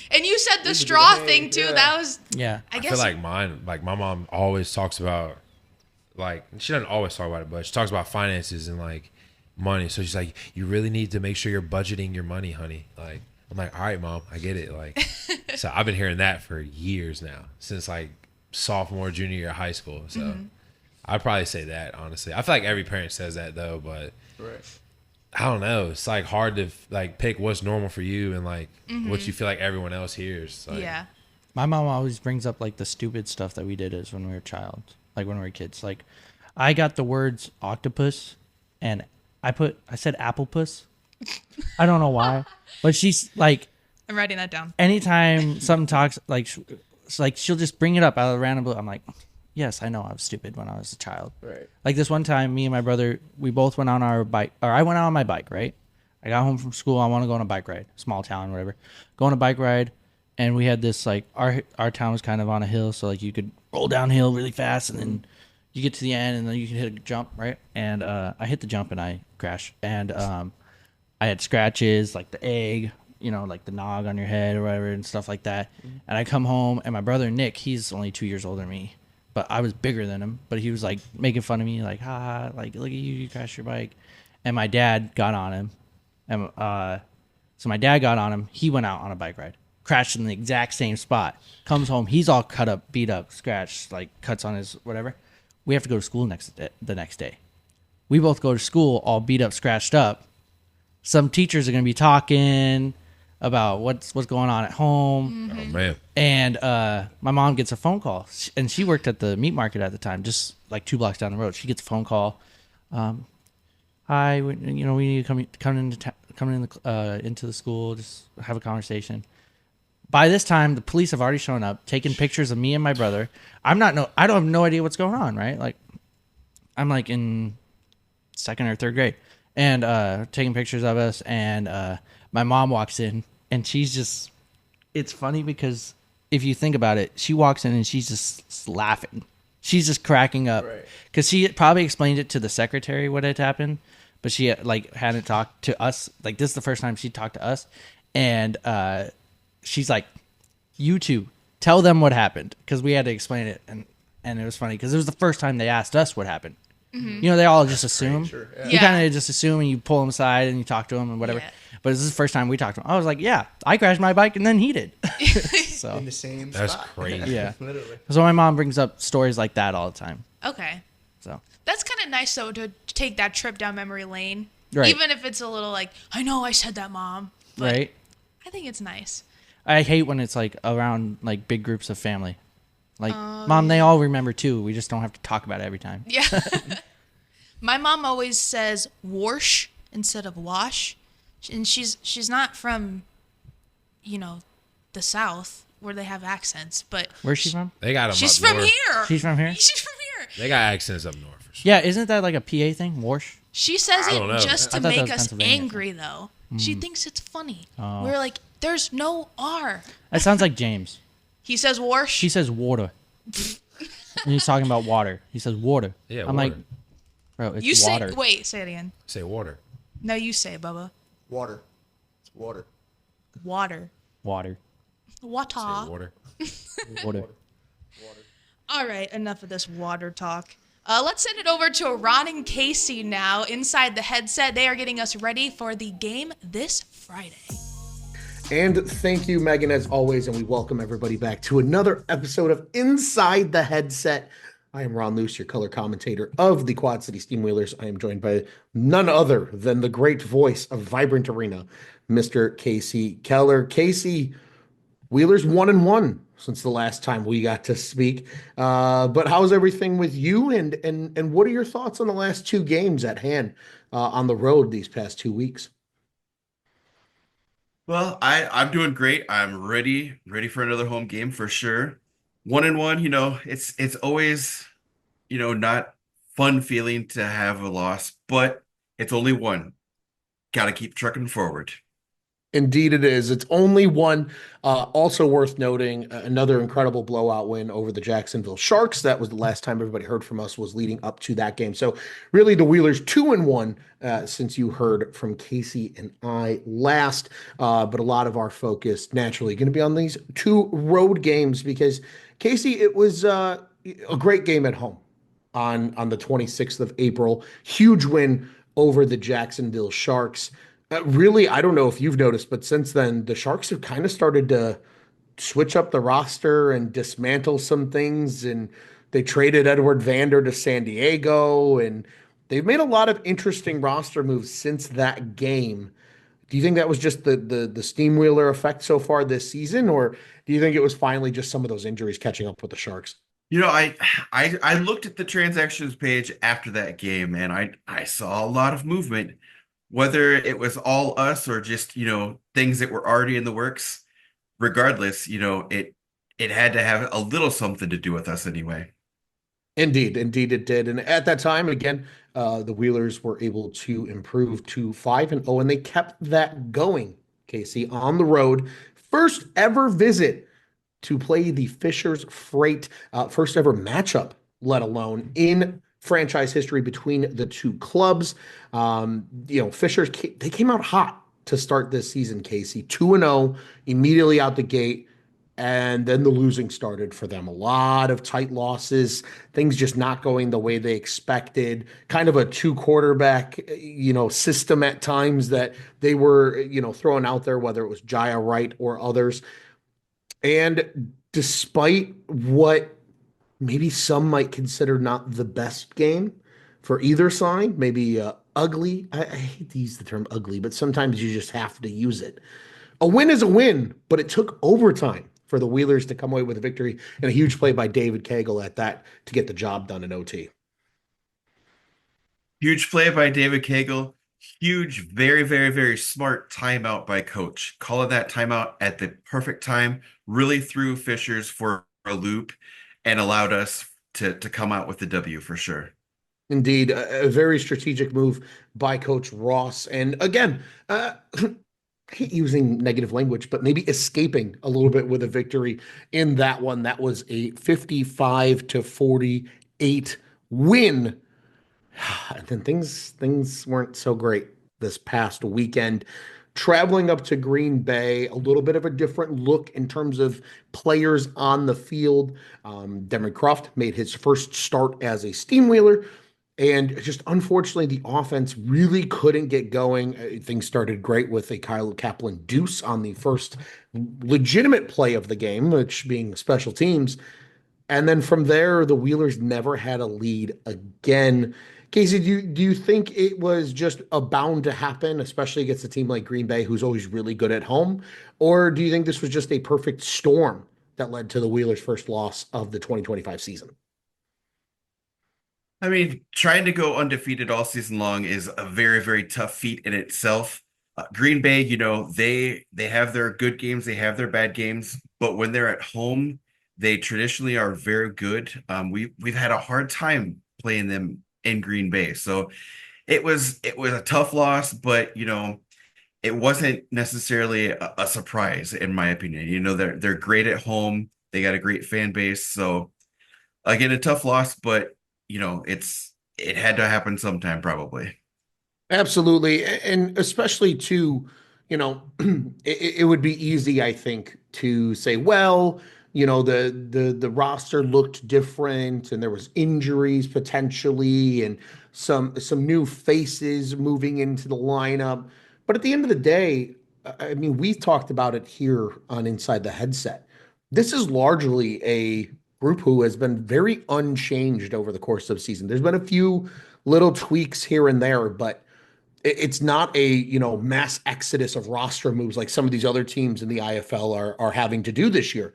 And you said the These are straw good. thing too. Yeah. That was, Yeah. I I guess. feel like mine, like my mom always talks about, like, she doesn't always talk about it, but she talks about finances and like money. So she's like, you really need to make sure you're budgeting your money, honey. Like, I'm like, all right, mom, I get it. Like, so I've been hearing that for years now, since like sophomore, junior year of high school. So I'd probably say that, honestly. I feel like every parent says that though, but Right. I don't know. It's like hard to like pick what's normal for you and like what you feel like everyone else hears. Like, yeah. My mom always brings up like the stupid stuff that we did as when we were a child, like when we were kids. Like, I got the words octopus, and I said apple puss. I don't know why, but she's like, I'm writing that down. anytime something talks like, it's like she'll just bring it up out of the random blue. I'm like, yes, I know I was stupid when I was a child. Right. Like this one time, me and my brother, we both went on our bike, or I went out on my bike, right? I got home from school. I want to go on a bike ride, small town, whatever. Go on a bike ride, and we had this like our town was kind of on a hill, so like you could roll downhill really fast, and then you get to the end, and then you can hit a jump, right? And I hit the jump and I crashed, and I had scratches like the egg, you know, like the nog on your head or whatever, and stuff like that. And I come home, and my brother Nick, he's only 2 years older than me, but I was bigger than him. But he was like making fun of me, like, ha, like, look at you, you crashed your bike. And my dad got on him. And so my dad got on him. He went out on a bike ride, crashed in the exact same spot. Comes home, he's all cut up, beat up, scratched, like cuts on his whatever. We have to go to school the next day. We both go to school all beat up, scratched up. Some teachers are going to be talking about what's going on at home. oh man. And my mom gets a phone call, and she worked at the meat market at the time, just like 2 blocks down the road. She gets a phone call. Hi, we need to come into the school, just have a conversation. By this time, the police have already shown up, taking pictures of me and my brother. I don't have no idea what's going on, right? Like, I'm like in 2nd or 3rd grade, and taking pictures of us. And my mom walks in, and she's just, it's funny because if you think about it, she walks in and she's just laughing. She's just cracking up because she probably explained it to the secretary what had happened, but she like hadn't talked to us. Like, this is the first time she talked to us, and she's like, "You two, tell them what happened," because we had to explain it, and it was funny because it was the first time they asked us what happened. You know, they all just assume. Sure, yeah. You kind of just assume, and you pull them aside and you talk to them and whatever. Yeah. But this is the first time we talked to him. I was like, "Yeah, I crashed my bike, and then he did." So In the same That's spot. crazy. yeah. Literally. So my mom brings up stories like that all the time. Okay. So That's kind of nice, though, to take that trip down memory lane. Right. Even if it's a little like, I know I said that, Mom. But right. I think it's nice. I hate when it's like around like big groups of family. Like, Mom, they all remember too. We just don't have to talk about it every time. Yeah. My mom always says wash instead of wash. And she's not from, the South where they have accents, but Where's she from? They got them she's up from north. here. She's from here? She's from here. They got accents up north for sure. Yeah, isn't that like a PA thing? Warsh? She says I don't know. it just I to thought that make was us Pennsylvania. angry, though. She thinks it's funny. Oh. We're like, there's no R. That sounds like James. He says wash. She says water. And he's talking about water. He says water. Yeah, I'm like, water. bro, it's You water. say, wait, say it again. Say water. No, you say it, Bubba. Water. It's water. Water. Water. Water. Say water. Water. All right, enough of this water talk. Let's send it over to Ron and Kasey now inside the headset. They are getting us ready for the game this Friday. And thank you, Megan, as always, and we welcome everybody back to another episode of Inside the Headset. I am Ron Luce, your color commentator of the Quad City Steamwheelers. I am joined by none other than the great voice of Vibrant Arena, Mr. Kasey Keller. Kasey, Wheelers 1-1 since the last time we got to speak. But how's everything with you? And what are your thoughts on the last two games at hand on the road these past 2 weeks? Well, I'm doing great. I'm ready for another home game for sure. 1-1, it's always, not fun feeling to have a loss, but it's only one. Got to keep trucking forward. Indeed, it is. It's only one. Also worth noting, another incredible blowout win over the Jacksonville Sharks. That was the last time everybody heard from us was leading up to that game. So really the Wheelers 2-1 since you heard from Kasey and I last. But a lot of our focus naturally going to be on these two road games because Kasey, it was a great game at home on the 26th of April. Huge win over the Jacksonville Sharks. Really, I don't know if you've noticed, but since then, the Sharks have kind of started to switch up the roster and dismantle some things. And they traded Edward Vander to San Diego, and they've made a lot of interesting roster moves since that game. Do you think that was just the steamwheeler effect so far this season, or do you think it was finally just some of those injuries catching up with the Sharks? I looked at the transactions page after that game and I saw a lot of movement, whether it was all us or just, things that were already in the works. Regardless, it had to have a little something to do with us anyway. Indeed it did. And at that time, again, the Wheelers were able to improve to 5-0, and they kept that going, Kasey, on the road. First ever visit to play the Fishers Freight, first ever matchup, let alone in franchise history between the two clubs. Fishers, they came out hot to start this season, Kasey. 2-0 immediately out the gate. And then the losing started for them. A lot of tight losses, things just not going the way they expected. Kind of a two quarterback, system at times that they were, throwing out there, whether it was Jaya Wright or others. And despite what maybe some might consider not the best game for either side, maybe ugly. I hate to use the term ugly, but sometimes you just have to use it. A win is a win, but it took overtime for the Wheelers to come away with a victory and a huge play by David Cagle at that to get the job done in OT. Huge play by David Cagle. Huge, very, very, very smart timeout by coach. Calling that timeout at the perfect time really threw Fishers for a loop and allowed us to come out with the W for sure. Indeed, a very strategic move by Coach Ross. And again, I hate using negative language, but maybe escaping a little bit with a victory in that one. That was a 55-48 win. And then things weren't so great this past weekend. Traveling up to Green Bay, a little bit of a different look in terms of players on the field. Demon Croft made his first start as a steamwheeler. And just unfortunately, the offense really couldn't get going. Things started great with a Kyle Kaplan deuce on the first legitimate play of the game, which being special teams. And then from there, the Wheelers never had a lead again. Kasey, do you think it was just a bound to happen, especially against a team like Green Bay, who's always really good at home? Or do you think this was just a perfect storm that led to the Wheelers' first loss of the 2025 season? I mean, trying to go undefeated all season long is a very, very tough feat in itself. Green Bay, they have their good games, they have their bad games, but when they're at home, they traditionally are very good. We've had a hard time playing them in Green Bay, so it was a tough loss, but it wasn't necessarily a surprise in my opinion. They're great at home, they got a great fan base, so again, a tough loss, but it had to happen sometime probably. Absolutely. And especially too, it would be easy, I think, to say, well, the roster looked different and there was injuries potentially and some new faces moving into the lineup. But at the end of the day, I mean, we've talked about it here on Inside the Headset. This is largely a group who has been very unchanged over the course of the season. There's been a few little tweaks here and there, but it's not a, mass exodus of roster moves like some of these other teams in the IFL are having to do this year.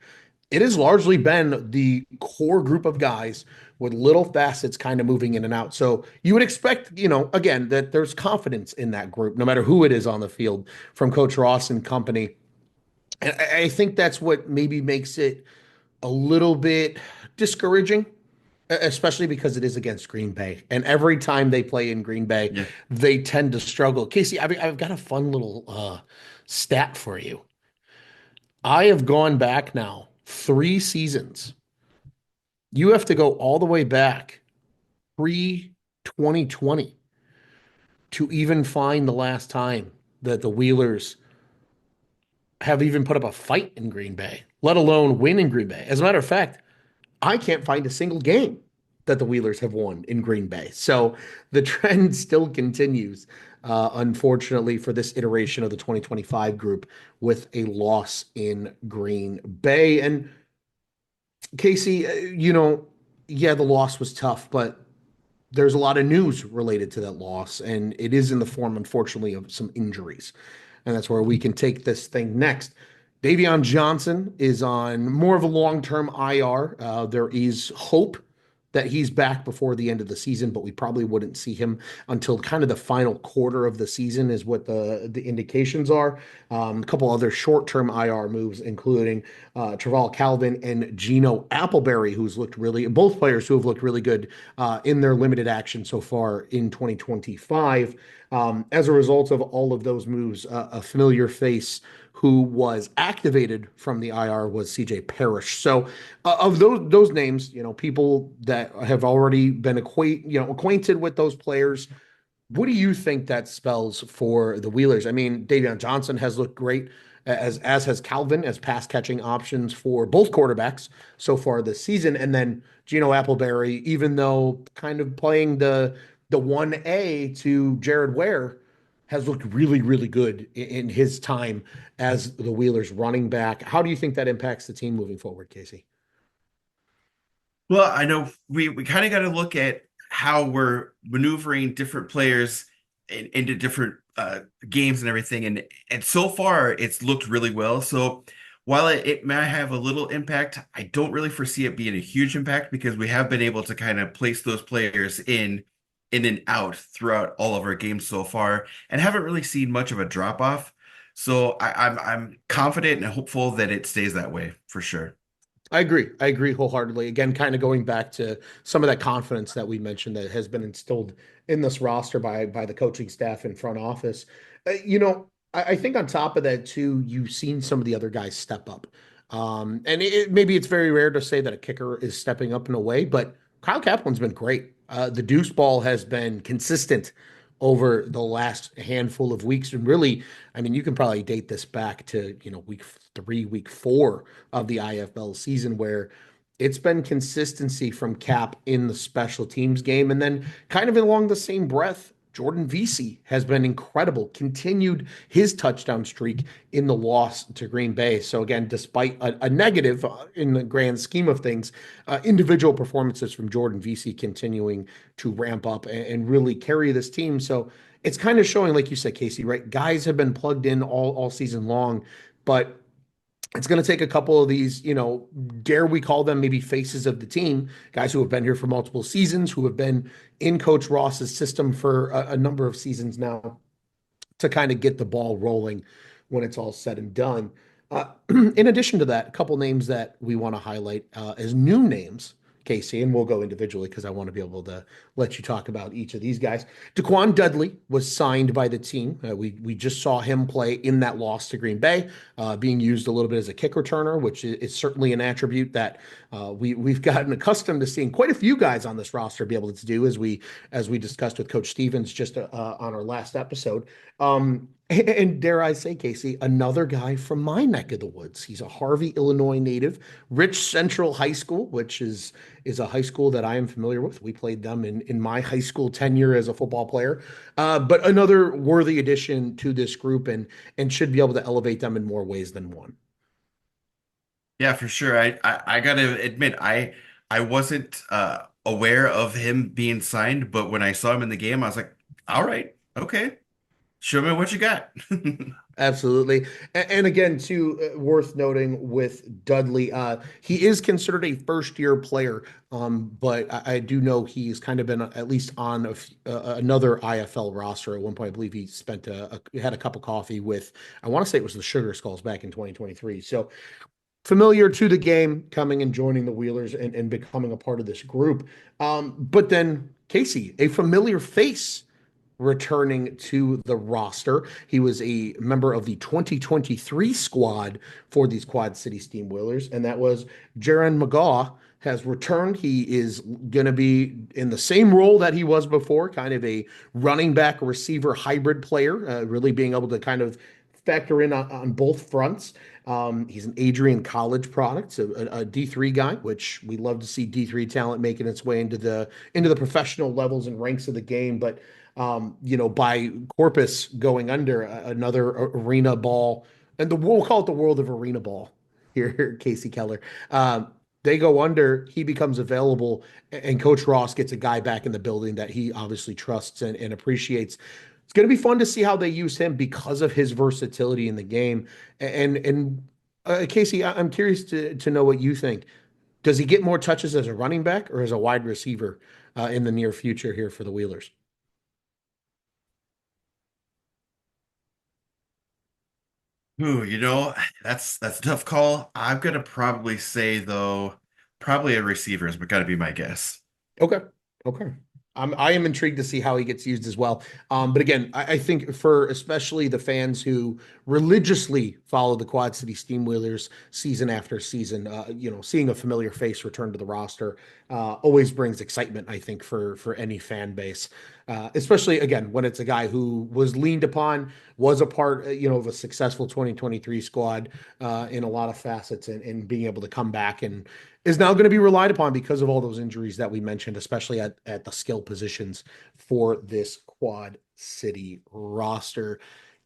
It has largely been the core group of guys with little facets kind of moving in and out. So you would expect, again, that there's confidence in that group, no matter who it is on the field, from Coach Ross and company. And I think that's what maybe makes it a little bit discouraging, especially because it is against Green Bay. And every time they play in Green Bay, Yeah. they tend to struggle. Casey, I've got a fun little stat for you. I have gone back now 3 seasons. You have to go all the way back pre-2020 to even find the last time that the Wheelers have even put up a fight in Green Bay, let alone win in Green Bay. As a matter of fact, I can't find a single game that the Wheelers have won in Green Bay. So the trend still continues, unfortunately, for this iteration of the 2025 group with a loss in Green Bay. And Casey, yeah, the loss was tough, but there's a lot of news related to that loss, and it is in the form, unfortunately, of some injuries. And that's where we can take this thing next. Davion Johnson is on more of a long-term IR. There is hope that he's back before the end of the season, but we probably wouldn't see him until kind of the final quarter of the season is what the indications are. A couple other short-term IR moves, including Traval Calvin and Gino Appleberry, both players who have looked really good in their limited action so far in 2025. As a result of all of those moves, a familiar face who was activated from the IR was CJ Parrish. So of those names, people that have already been acquainted with those players, what do you think that spells for the Wheelers? I mean, Davion Johnson has looked great, as has Calvin, as pass catching options for both quarterbacks so far this season. And then Gino Appleberry, even though kind of playing the 1A to Jared Ware, has looked really, really good in his time as the Wheelers running back. How do you think that impacts the team moving forward, Casey? Well, I know we kind of got to look at how we're maneuvering different players into different games and everything, and so far it's looked really well. So while it may have a little impact, I don't really foresee it being a huge impact because we have been able to kind of place those players in and out throughout all of our games so far, and haven't really seen much of a drop off. So I'm confident and hopeful that it stays that way for sure. I agree wholeheartedly. Again, kind of going back to some of that confidence that we mentioned that has been instilled in this roster by the coaching staff and front office. I think on top of that too, you've seen some of the other guys step up. And maybe it's very rare to say that a kicker is stepping up in a way, but Kyle Kaplan's been great. The deuce ball has been consistent over the last handful of weeks. And really, I mean, you can probably date this back to, week 3, week 4 of the IFL season, where it's been consistency from Cap in the special teams game. And then kind of along the same breath, Jordan Vesey has been incredible, continued his touchdown streak in the loss to Green Bay. So again, despite a negative in the grand scheme of things, individual performances from Jordan Vesey continuing to ramp up and really carry this team. So it's kind of showing, like you said, Casey, right? Guys have been plugged in all season long, but it's going to take a couple of these, dare we call them maybe faces of the team, guys who have been here for multiple seasons, who have been in Coach Ross's system for a number of seasons now, to kind of get the ball rolling when it's all said and done. In addition to that, a couple names that we want to highlight as new names, Casey, and we'll go individually because I want to be able to let you talk about each of these guys. Daquan Dudley was signed by the team. We just saw him play in that loss to Green Bay, being used a little bit as a kick returner, which is certainly an attribute that we've gotten accustomed to seeing quite a few guys on this roster be able to do, as we discussed with Coach Stevens just on our last episode. And dare I say, Casey, another guy from my neck of the woods. He's a Harvey, Illinois native, Rich Central High School, which is a high school that I am familiar with. We played them in my high school tenure as a football player. But another worthy addition to this group and should be able to elevate them in more ways than one. Yeah, for sure. I gotta admit, I wasn't aware of him being signed, but when I saw him in the game, I was like, all right, okay, show me what you got. Absolutely. And again, too, worth noting with Dudley, he is considered a first-year player, but I do know he's kind of been at least on another IFL roster. At one point, I believe he spent had a cup of coffee with, I want to say it was the Sugar Skulls back in 2023. So familiar to the game, coming and joining the Wheelers and becoming a part of this group. But then Kasey, a familiar face returning to the roster. He was a member of the 2023 squad for these Quad City Steamwheelers, and that was Jaron McGaw has returned. He is going to be in the same role that he was before, kind of a running back receiver hybrid player, really being able to kind of factor in on both fronts. He's an Adrian College product, so a D3 guy, which we love to see D3 talent making its way into the professional levels and ranks of the game. But by Corpus going under another arena ball, and we'll call it the world of arena ball here, KeShaun Keller. They go under, he becomes available, and Coach Ross gets a guy back in the building that he obviously trusts and appreciates. It's going to be fun to see how they use him because of his versatility in the game. And KeShaun, I'm curious to know what you think. Does he get more touches as a running back or as a wide receiver in the near future here for the Wheelers? Ooh, that's a tough call. I'm gonna probably say though, probably a receiver is gotta be my guess. Okay. Okay. I am intrigued to see how he gets used as well. But again, I think for especially the fans who religiously follow the Quad City Steamwheelers season after season, seeing a familiar face return to the roster always brings excitement, I think, for any fan base. Especially again when it's a guy who was leaned upon, was a part, of a successful 2023 squad in a lot of facets, and being able to come back and is now going to be relied upon because of all those injuries that we mentioned, especially at the skill positions for this Quad City roster.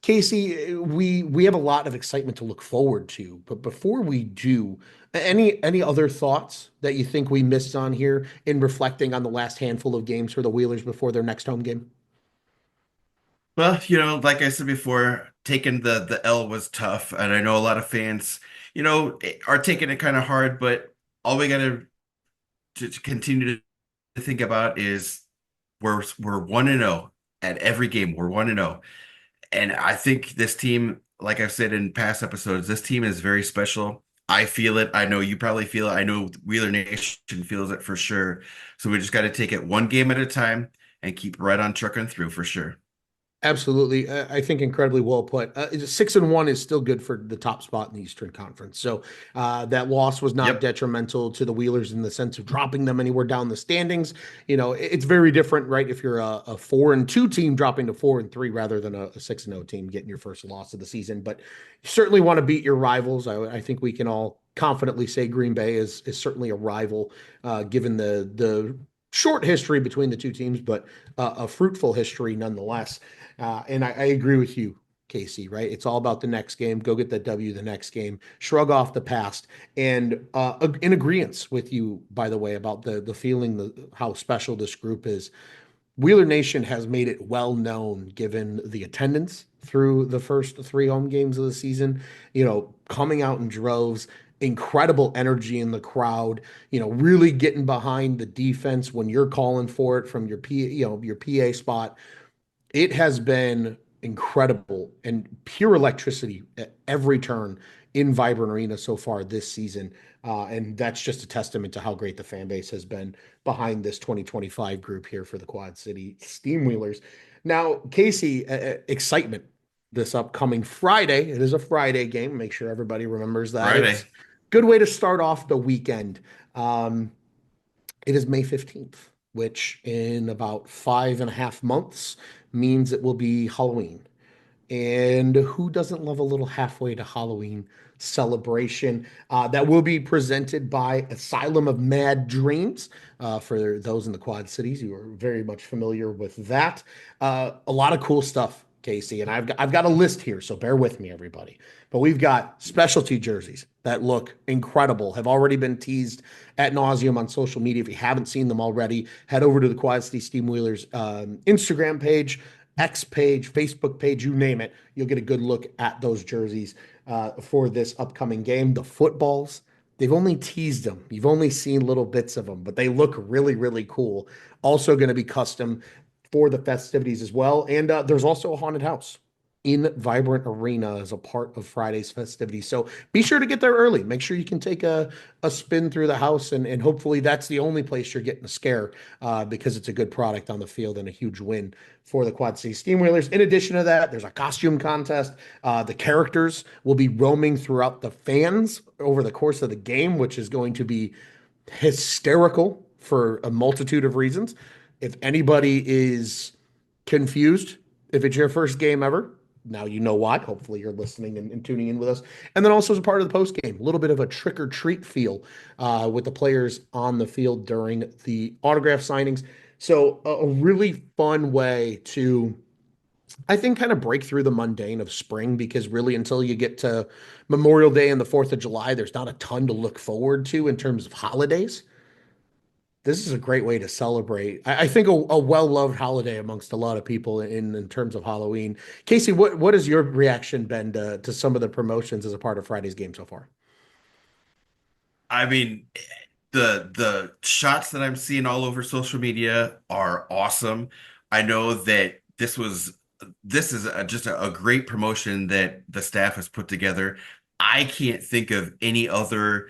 KeShaun, we have a lot of excitement to look forward to, but before we do, any other thoughts that you think we missed on here in reflecting on the last handful of games for the Wheelers before their next home game? Well, like I said before, taking the L was tough, and I know a lot of fans, are taking it kind of hard, but all we gotta to continue to think about is we're 1-0 at every game. We're 1-0. And I think this team, like I've said in past episodes, this team is very special. I feel it. I know you probably feel it. I know Wheeler Nation feels it for sure. So we just got to take it one game at a time and keep right on trucking through for sure. Absolutely. I think incredibly well put. 6-1 is still good for the top spot in the Eastern Conference. So that loss was not Yep. detrimental to the Wheelers in the sense of dropping them anywhere down the standings. It's very different, right? If you're a 4-2 team dropping to 4-3 rather than a 6-0 team getting your first loss of the season. But you certainly want to beat your rivals. I think we can all confidently say Green Bay is certainly a rival, given the short history between the two teams, but a fruitful history nonetheless. And I agree with you, KeShaun, right? It's all about the next game. Go get that W the next game. Shrug off the past. And in agreement with you, by the way, about the feeling, how special this group is. Wheeler Nation has made it well known, given the attendance through the first three home games of the season, coming out in droves, incredible energy in the crowd, really getting behind the defense when you're calling for it from your PA spot. It has been incredible and pure electricity at every turn in Vibrant Arena so far this season. And that's just a testament to how great the fan base has been behind this 2025 group here for the Quad City Steamwheelers. Now, KeShaun, excitement this upcoming Friday. It is a Friday game. Make sure everybody remembers that. Friday. It's a good way to start off the weekend. It is May 15th, which in about 5.5 months means it will be Halloween. And who doesn't love a little halfway to Halloween celebration that will be presented by Asylum of Mad Dreams? For those in the Quad Cities, you are very much familiar with that. A lot of cool stuff Casey, and I've got a list here, so bear with me, everybody. But we've got specialty jerseys that look incredible, have already been teased at nauseum on social media. If you haven't seen them already, head over to the Quad City Steamwheelers Instagram page, X page, Facebook page, you name it. You'll get a good look at those jerseys for this upcoming game. The footballs, they've only teased them. You've only seen little bits of them, but they look really, really cool. Also going to be custom for the festivities as well. And there's also a haunted house in Vibrant Arena as a part of Friday's festivities. So be sure to get there early. Make sure you can take a spin through the house, and hopefully that's the only place you're getting a scare because it's a good product on the field and a huge win for the Quad City Steamwheelers. In addition to that, there's a costume contest. The characters will be roaming throughout the fans over the course of the game, which is going to be hysterical for a multitude of reasons. If anybody is confused, if it's your first game ever, now you know why. Hopefully you're listening and tuning in with us. And then also as a part of the post game, a little bit of a trick or treat feel with the players on the field during the autograph signings. So a really fun way to, I think, kind of break through the mundane of spring, because really until you get to Memorial Day and the 4th of July, there's not a ton to look forward to in terms of holidays. This is a great way to celebrate. I think a well-loved holiday amongst a lot of people in terms of Halloween. Casey, what has your reaction been to some of the promotions as a part of Friday's game so far? I mean, the shots that I'm seeing all over social media are awesome. I know that this is just a great promotion that the staff has put together. I can't think of any other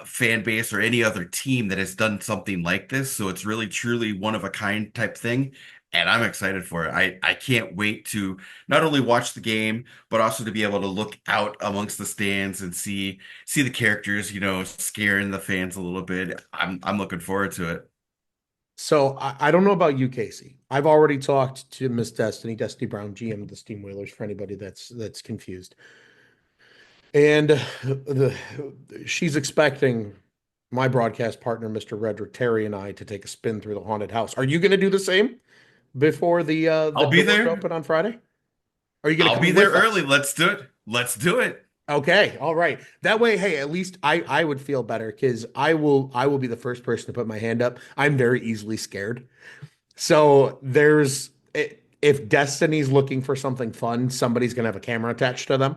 fan base or any other team that has done something like this. So it's really truly one of a kind type thing. And I'm excited for it. I can't wait to not only watch the game, but also to be able to look out amongst the stands and see the characters, scaring the fans a little bit. I'm looking forward to it. So I don't know about you, Casey. I've already talked to Miss Destiny Brown, GM of the Steamwheelers, for anybody that's confused. And she's expecting my broadcast partner, Mr. Redrick Terry, and I to take a spin through the haunted house. Are you going to do the same before the I'll be doors there. open on Friday? Are you going to I'll be there early. Let's do it. Let's do it. Okay, all right. That way, hey, at least I would feel better, because I will be the first person to put my hand up. I'm very easily scared. So if Destiny's looking for something fun, somebody's going to have a camera attached to them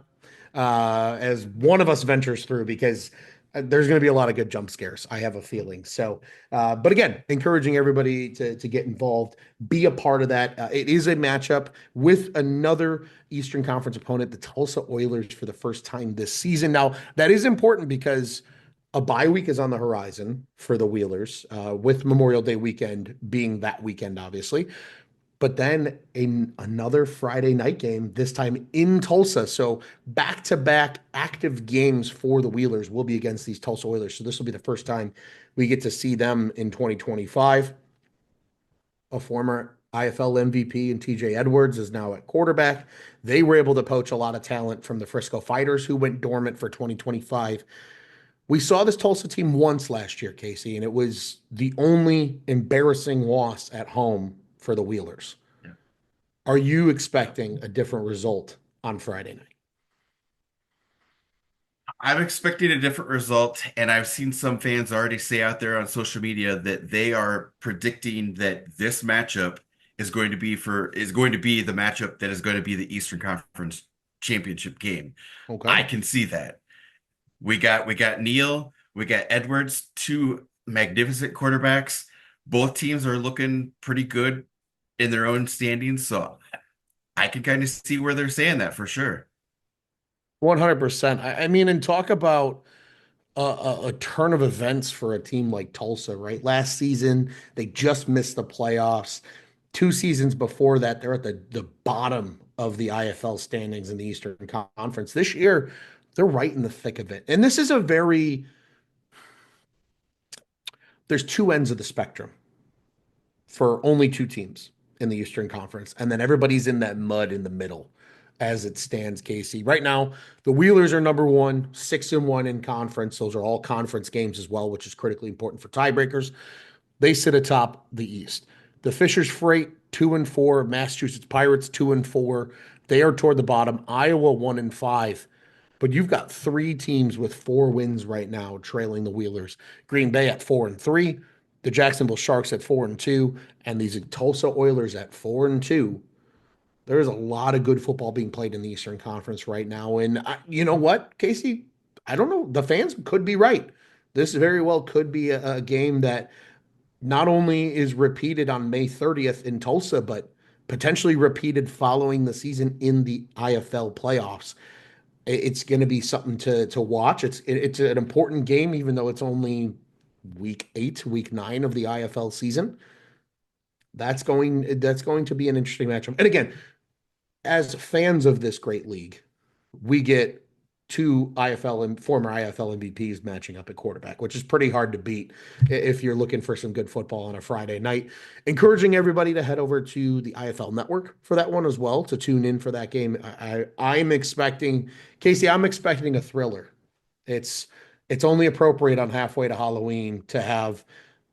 as one of us ventures through, because there's going to be a lot of good jump scares, I have a feeling. So, but again, encouraging everybody to get involved, be a part of that. It is a matchup with another Eastern Conference opponent, the Tulsa Oilers, for the first time this season. Now, that is important because a bye week is on the horizon for the Wheelers, with Memorial Day weekend being that weekend, obviously. But then another Friday night game, this time in Tulsa. So back-to-back active games for the Wheelers will be against these Tulsa Oilers. So this will be the first time we get to see them in 2025. A former IFL MVP and TJ Edwards is now at quarterback. They were able to poach a lot of talent from the Frisco Fighters, who went dormant for 2025. We saw this Tulsa team once last year, Casey, and it was the only embarrassing loss at home for the Wheelers. Yeah. Are you expecting a different result on Friday night? I'm expecting a different result, and I've seen some fans already say out there on social media that they are predicting that this matchup is going to be the matchup that is going to be the Eastern Conference Championship game. Okay. I can see that. We got Neal, we got Edwards, two magnificent quarterbacks. Both teams are looking pretty good in their own standings, so I can kind of see where they're saying that for sure. 100%. I mean, and talk about a turn of events for a team like Tulsa, right? Last season, they just missed the playoffs. 2 seasons before that, they're at the bottom of the IFL standings in the Eastern Conference. This year, they're right in the thick of it. And this is there's 2 ends of the spectrum for only 2 teams in the Eastern Conference. And then everybody's in that mud in the middle as it stands, Casey. Right now, the Wheelers are number 1, 6-1 in conference. Those are all conference games as well, which is critically important for tiebreakers. They sit atop the East. The Fishers Freight 2-4. Massachusetts Pirates 2-4. They are toward the bottom. Iowa 1-5. But you've got 3 teams with 4 wins right now trailing the Wheelers. Green Bay at 4-3, the Jacksonville Sharks at 4-2, and these Tulsa Oilers at 4-2. There's a lot of good football being played in the Eastern Conference right now. And you know what, Casey? I don't know. The fans could be right. This very well could be a game that not only is repeated on May 30th in Tulsa, but potentially repeated following the season in the IFL playoffs. It's going to be something to watch. It's an important game, even though it's only week 8, week 9 of the IFL season. That's going to be an interesting matchup. And again, as fans of this great league, we get 2 IFL and former IFL MVPs matching up at quarterback, which is pretty hard to beat if you're looking for some good football on a Friday night. Encouraging everybody to head over to the IFL Network for that one as well, to tune in for that game. I'm expecting, Casey, I'm expecting a thriller. It's only appropriate on halfway to Halloween to have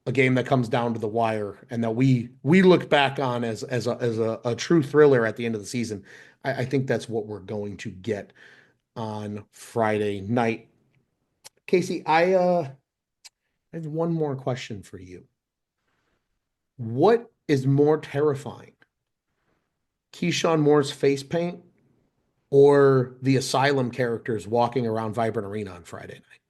a game that comes down to the wire and that we look back on as a true thriller at the end of the season. I think that's what we're going to get on Friday night. Casey, I have one more question for you. What is more terrifying? KeShaun Moore's face paint or the Asylum characters walking around Vibrant Arena on Friday night?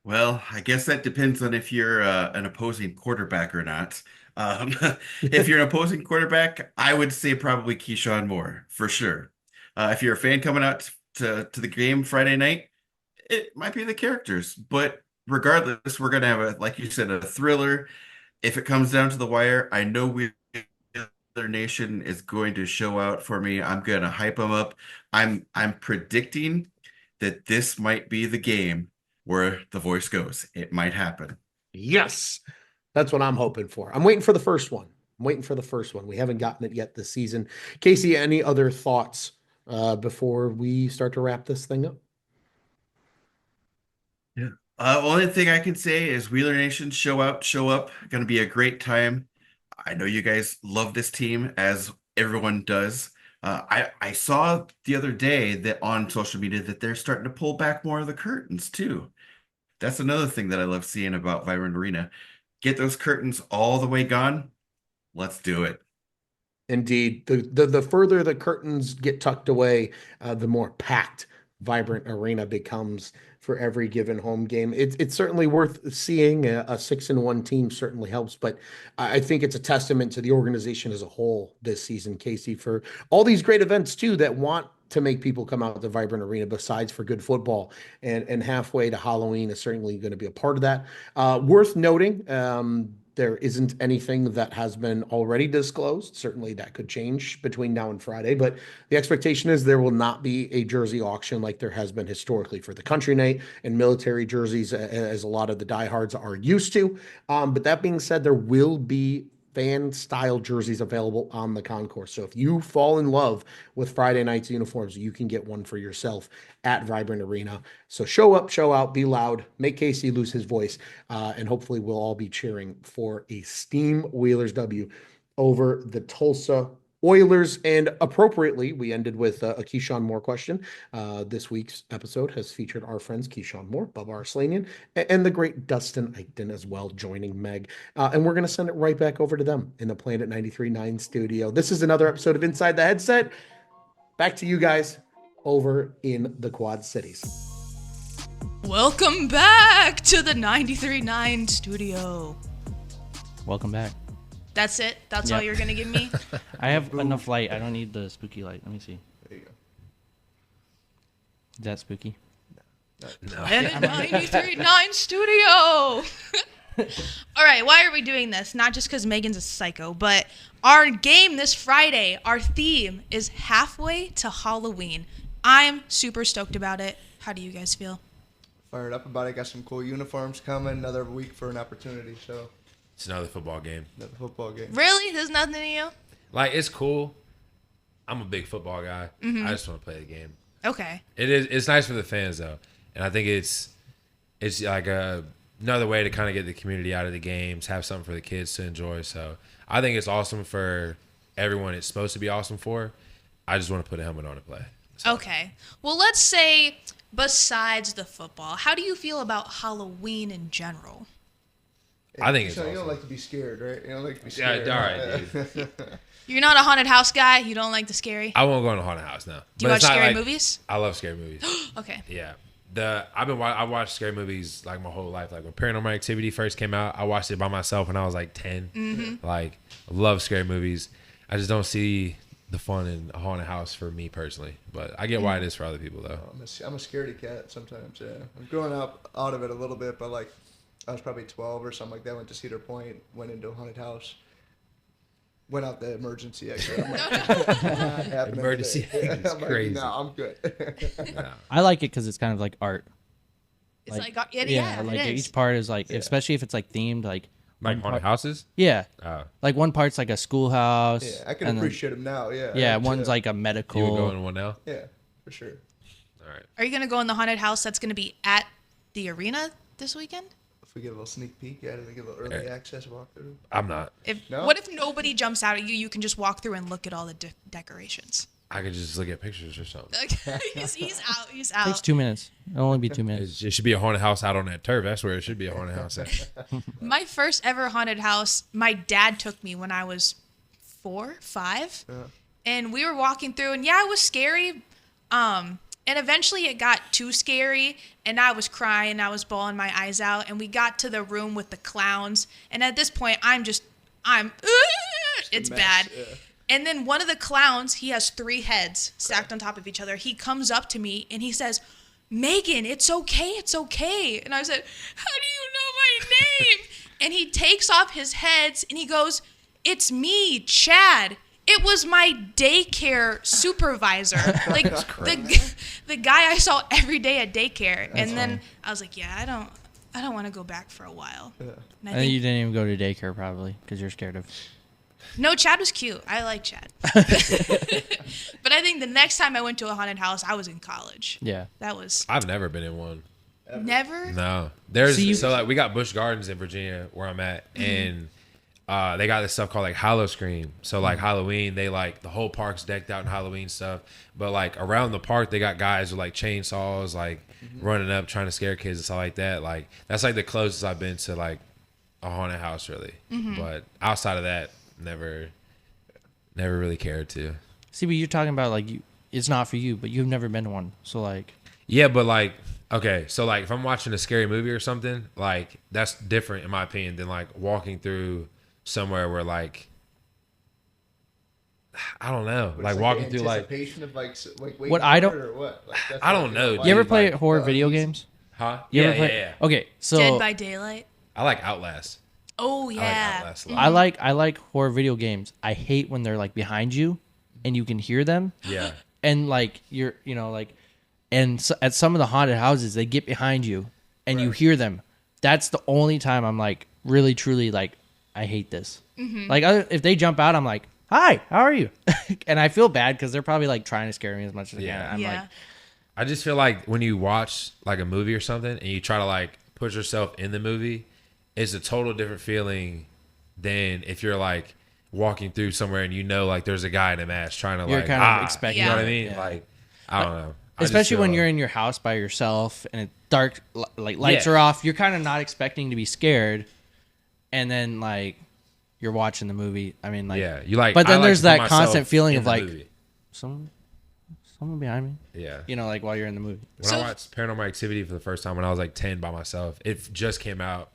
Well, I guess that depends on if you're an opposing quarterback or not. If you're an opposing quarterback, I would say probably KeShaun Moore for sure. If you're a fan coming out to the game Friday night, it might be the characters. But regardless, we're gonna have like you said, a thriller. If it comes down to the wire, I know Wheeler Nation is going to show out for me. I'm gonna hype them up. I'm predicting that this might be the game where the voice goes. It might happen. Yes, that's what I'm hoping for. I'm waiting for the first one. We haven't gotten it yet this season. Casey, any other thoughts before we start to wrap this thing up? Yeah. Only thing I can say is Wheeler Nation, show out, show up. Going to be a great time. I know you guys love this team as everyone does. I saw the other day that on social media that they're starting to pull back more of the curtains too. That's another thing that I love seeing about Vibrant Arena. Get those curtains all the way gone. Let's do it. Indeed. The further the curtains get tucked away, the more packed Vibrant Arena becomes for every given home game. It's certainly worth seeing. A 6-1 team certainly helps, but I think it's a testament to the organization as a whole this season, Casey, for all these great events too that want to make people come out to Vibrant Arena besides for good football. And halfway to Halloween is certainly going to be a part of that. Worth noting, there isn't anything that has been already disclosed. Certainly that could change between now and Friday, but the expectation is there will not be a jersey auction like there has been historically for the country night and military jerseys, as a lot of the diehards are used to. But that being said, there will be fan-style jerseys available on the concourse. So if you fall in love with Friday night's uniforms, you can get one for yourself at Vibrant Arena. So show up, show out, be loud, make Casey lose his voice, and hopefully we'll all be cheering for a Steam Wheelers W over the Tulsa Oilers. And appropriately, we ended with a KeShaun Moore question. This week's episode has featured our friends KeShaun Moore, Bubba Arslanian, and the great Dustin Eichton as well, joining Meg. And we're going to send it right back over to them in the Planet 93.9 studio. This is another episode of Inside the Headset. Back to you guys over in the Quad Cities. Welcome back to the 93.9 studio. Welcome back. That's it? That's all Yep. you're going to give me? I have enough light. I don't need the spooky light. Let me see. There you go. Is that spooky? Planet 93.9 studio. All right, why are we doing this? Not just because Megan's a psycho, but our game this Friday, our theme is halfway to Halloween. I'm super stoked about it. How do you guys feel? Fired up about it. Got some cool uniforms coming. Another week for an opportunity. So It's another football game. another football game. Really? There's nothing to you? Like, it's cool. I'm a big football guy. I just want to play the game. Okay. It's nice for the fans though, and I think it's like another way to kind of get the community out of the games, have something for the kids to enjoy. So I think it's awesome for everyone. It's supposed to be awesome for. I just want to put a helmet on and play. So. Okay. Well, let's say besides the football, how do you feel about Halloween in general? I think it's So you awesome. don't like to be scared, right? You don't like to be Yeah, scared. all right, dude. You're not a haunted house guy? You don't like the scary? I won't go in a haunted house now. Do you watch scary movies? I love scary movies. Okay. Yeah. I watched scary movies like my whole life. Like when Paranormal Activity first came out, I watched it by myself when I was like 10. Mm-hmm. Like, I love scary movies. I just don't see the fun in a haunted house for me personally. But I get why it is for other people though. I'm a scaredy cat sometimes. Yeah, I'm growing up out of it a little bit, but like I was probably 12 or something like that. Went to Cedar Point, went into a haunted house. Went out the emergency exit. I'm like, not happening Emergency today. exit is I'm like, crazy. no, I'm good. Yeah. I like it because it's kind of like art. It's like, like it is. each part is like, especially if it's like themed, like Like one haunted part- houses? Yeah, Oh. like one part's like a schoolhouse. Yeah, I can and then- appreciate them now. Yeah. Yeah, Like, one's like a medical. You would go in one now? Yeah, for sure. All right. Are you going to go in the haunted house that's going to be at the arena this weekend? If we get a little sneak peek at it, we get a little early access walkthrough. I'm not. No? What if nobody jumps out at you? You can just walk through and look at all the decorations. I could just look at pictures or something. Okay. he's out. He's out. Takes 2 minutes. It'll only be 2 minutes. It should be a haunted house out on that turf. That's where it should be a haunted house at. My first ever haunted house, my dad took me when I was 4, 5. Yeah. And we were walking through, and yeah, it was scary. And eventually it got too scary, and I was crying, I was bawling my eyes out, and we got to the room with the clowns. And at this point, it's Mess, bad. yeah. And then one of the clowns, he has 3 heads stacked on top of each other. He comes up to me and he says, "Megan, it's okay, it's okay." And I said, "How do you know my name?" And he takes off his heads and he goes, "It's me, Chad. It was my daycare supervisor." Like the guy I saw every day at daycare. And then I was like, yeah, I don't want to go back for a while. Yeah. And I And you think, didn't even go to daycare probably because you're scared of. no, Chad was cute. I like Chad. But I think the next time I went to a haunted house, I was in college. Yeah. That was I've never been in one. never. No. There's See, you- so like we got Busch Gardens in Virginia where I'm at, and they got this stuff called like Hallow Scream. So like Halloween, they like the whole park's decked out in Halloween stuff. But like around the park, they got guys with like chainsaws, like running up trying to scare kids and stuff like that. Like that's like the closest I've been to like a haunted house really. But outside of that, never really cared to. See, but you're talking about like it's not for you, but you've never been to one. So like, Yeah, but like, okay, so like if I'm watching a scary movie or something, like that's different in my opinion than like walking through somewhere where like I don't know, But like it's walking the through like anticipation of like waiting What I for don't- it or what? Like, that's I what don't know, feel dude. you ever play like, horror oh, video easy. games? huh? You Yeah, ever play? yeah. Okay, so Dead by Daylight. I like Outlast. Oh I like yeah. Outlast a lot. I like horror video games. I hate when they're like behind you, and you can hear them, Yeah. and like you're like, and so, at some of the haunted houses they get behind you, and you hear them. That's the only time I'm like really truly like I hate this. Like if they jump out, I'm like, "Hi, how are you?" And I feel bad because they're probably like trying to scare me as much as they Yeah. can. I'm Yeah. like, I just feel like when you watch like a movie or something and you try to like put yourself in the movie, it's a total different feeling than if you're like walking through somewhere and you know like there's a guy in a mask trying to You're like kind of expecting You know Yeah. what I mean? Yeah. Like I don't know. I just especially when feel- you're in your house by yourself and it's dark, like lights Yeah. are off. You're kind of not expecting to be scared, and then like you're watching the movie. I mean, like, yeah, you like. But I then like there's to put that constant myself feeling in of the like movie. someone behind me. Yeah. You know, like while you're in the movie. When So- I watched Paranormal Activity for the first time when I was like 10 by myself, it just came out.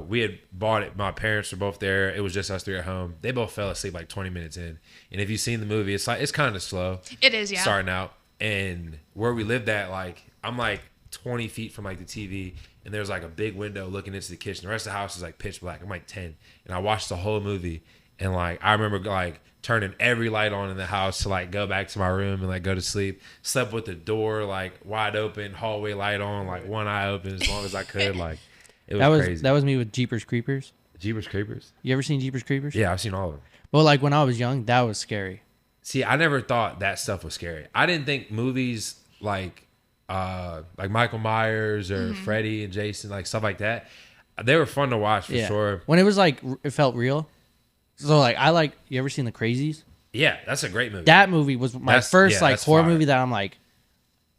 We had bought it. My parents were both there. It was just us 3 at home. They both fell asleep like 20 minutes in. And if you've seen the movie, it's like it's kind of slow. It is, yeah. Starting out. And where we lived at, like I'm like 20 feet from like the TV, and there's like a big window looking into the kitchen. The rest of the house is like pitch black. I'm like 10, and I watched the whole movie, and like I remember like turning every light on in the house to like go back to my room and like go to sleep. Slept with the door like wide open, hallway light on, like one eye open as long as I could. Like it was, crazy. That was me with Jeepers Creepers. Jeepers Creepers. You ever seen Jeepers Creepers? Yeah, I've seen all of them. Well, like when I was young, that was scary. See, I never thought that stuff was scary. I didn't think movies like Michael Myers or Freddy and Jason, like stuff like that, they were fun to watch for sure. When it was like it felt real. So like I like. You ever seen The Crazies? Yeah, that's a great movie. That movie was my first like that's horror fire. movie that I'm like,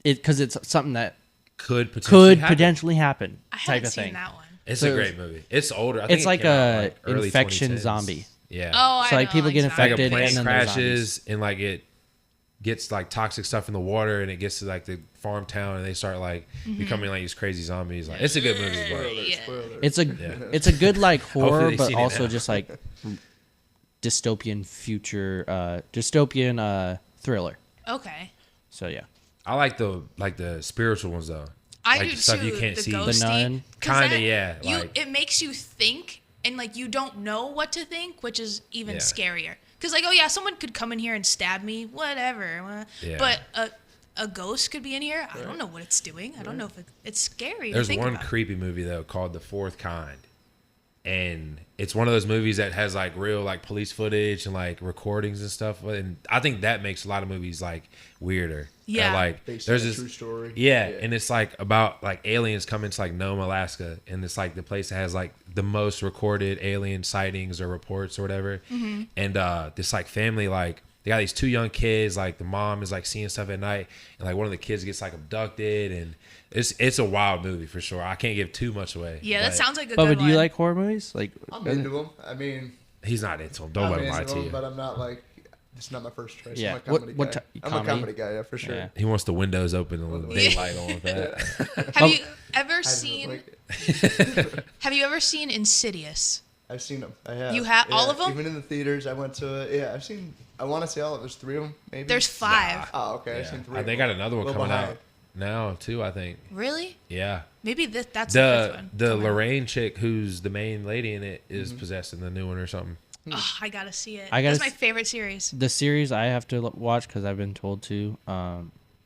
because it's something that could could happen. potentially happen. I type haven't of seen thing. that one. It's So a great movie. It's older. I think It's it like came out, a early infection 2010s. zombie. Yeah. Oh, So I like know, people get exactly. like a infected plane and then they're zombies. crashes and like it gets like toxic stuff in the water and it gets to like the farm town and they start like becoming like these crazy zombies. Like it's a good movie, but Yeah. It's a good like horror, they've but seen it also now. just like dystopian future, dystopian thriller. Okay. So yeah, I like the spiritual ones though. I Like do the stuff too. you can't the see. ghosty. The Nun. 'Cause Kinda, that- yeah, You, like- it makes you think, and like you don't know what to think, which is even Yeah. scarier. Because like, oh yeah, someone could come in here and stab me, whatever. Yeah. But a ghost could be in here. I don't know what it's doing. I don't know if it's scary. There's to think one about. creepy movie though called The Fourth Kind, and it's one of those movies that has like real like police footage and like recordings and stuff. And I think that makes a lot of movies like weirder. Yeah. Or, like Based there's on a this true story. Yeah, and it's like about like aliens coming to like Nome, Alaska, and it's like the place that has like the most recorded alien sightings or reports or whatever. And this like family like they got these two young kids. Like the mom is like seeing stuff at night, and like one of the kids gets like abducted, and it's a wild movie for sure. I can't give too much away. Yeah, that but sounds like a Bubba, good do you one. like horror movies? Like, I'm into them. I mean, He's not into them. Don't I'm let him into lie to them, you. but I'm not like. It's not my first choice. Yeah. I'm a comedy What guy. I'm comedy? a comedy guy, yeah, for sure. Yeah. He wants the windows open and the Yeah. daylight on with that. Have you ever I just seen? like it. Have you ever seen Insidious? I've seen them. I have. You have- all of 'em? Even in the theaters, I went to it. Yeah, I've seen. I want to say all of. There's 3 of them, maybe. There's 5. Oh, okay. I've Yeah. seen 3. They got another one Little coming behind. out now too. I think. Really? Yeah. Maybe that's the 5th one. The coming out. Lorraine chick who's the main lady in it is possessed in the new one or something. Oh, I gotta see it. I gotta That's my s- favorite series. the series I have to watch because I've been told to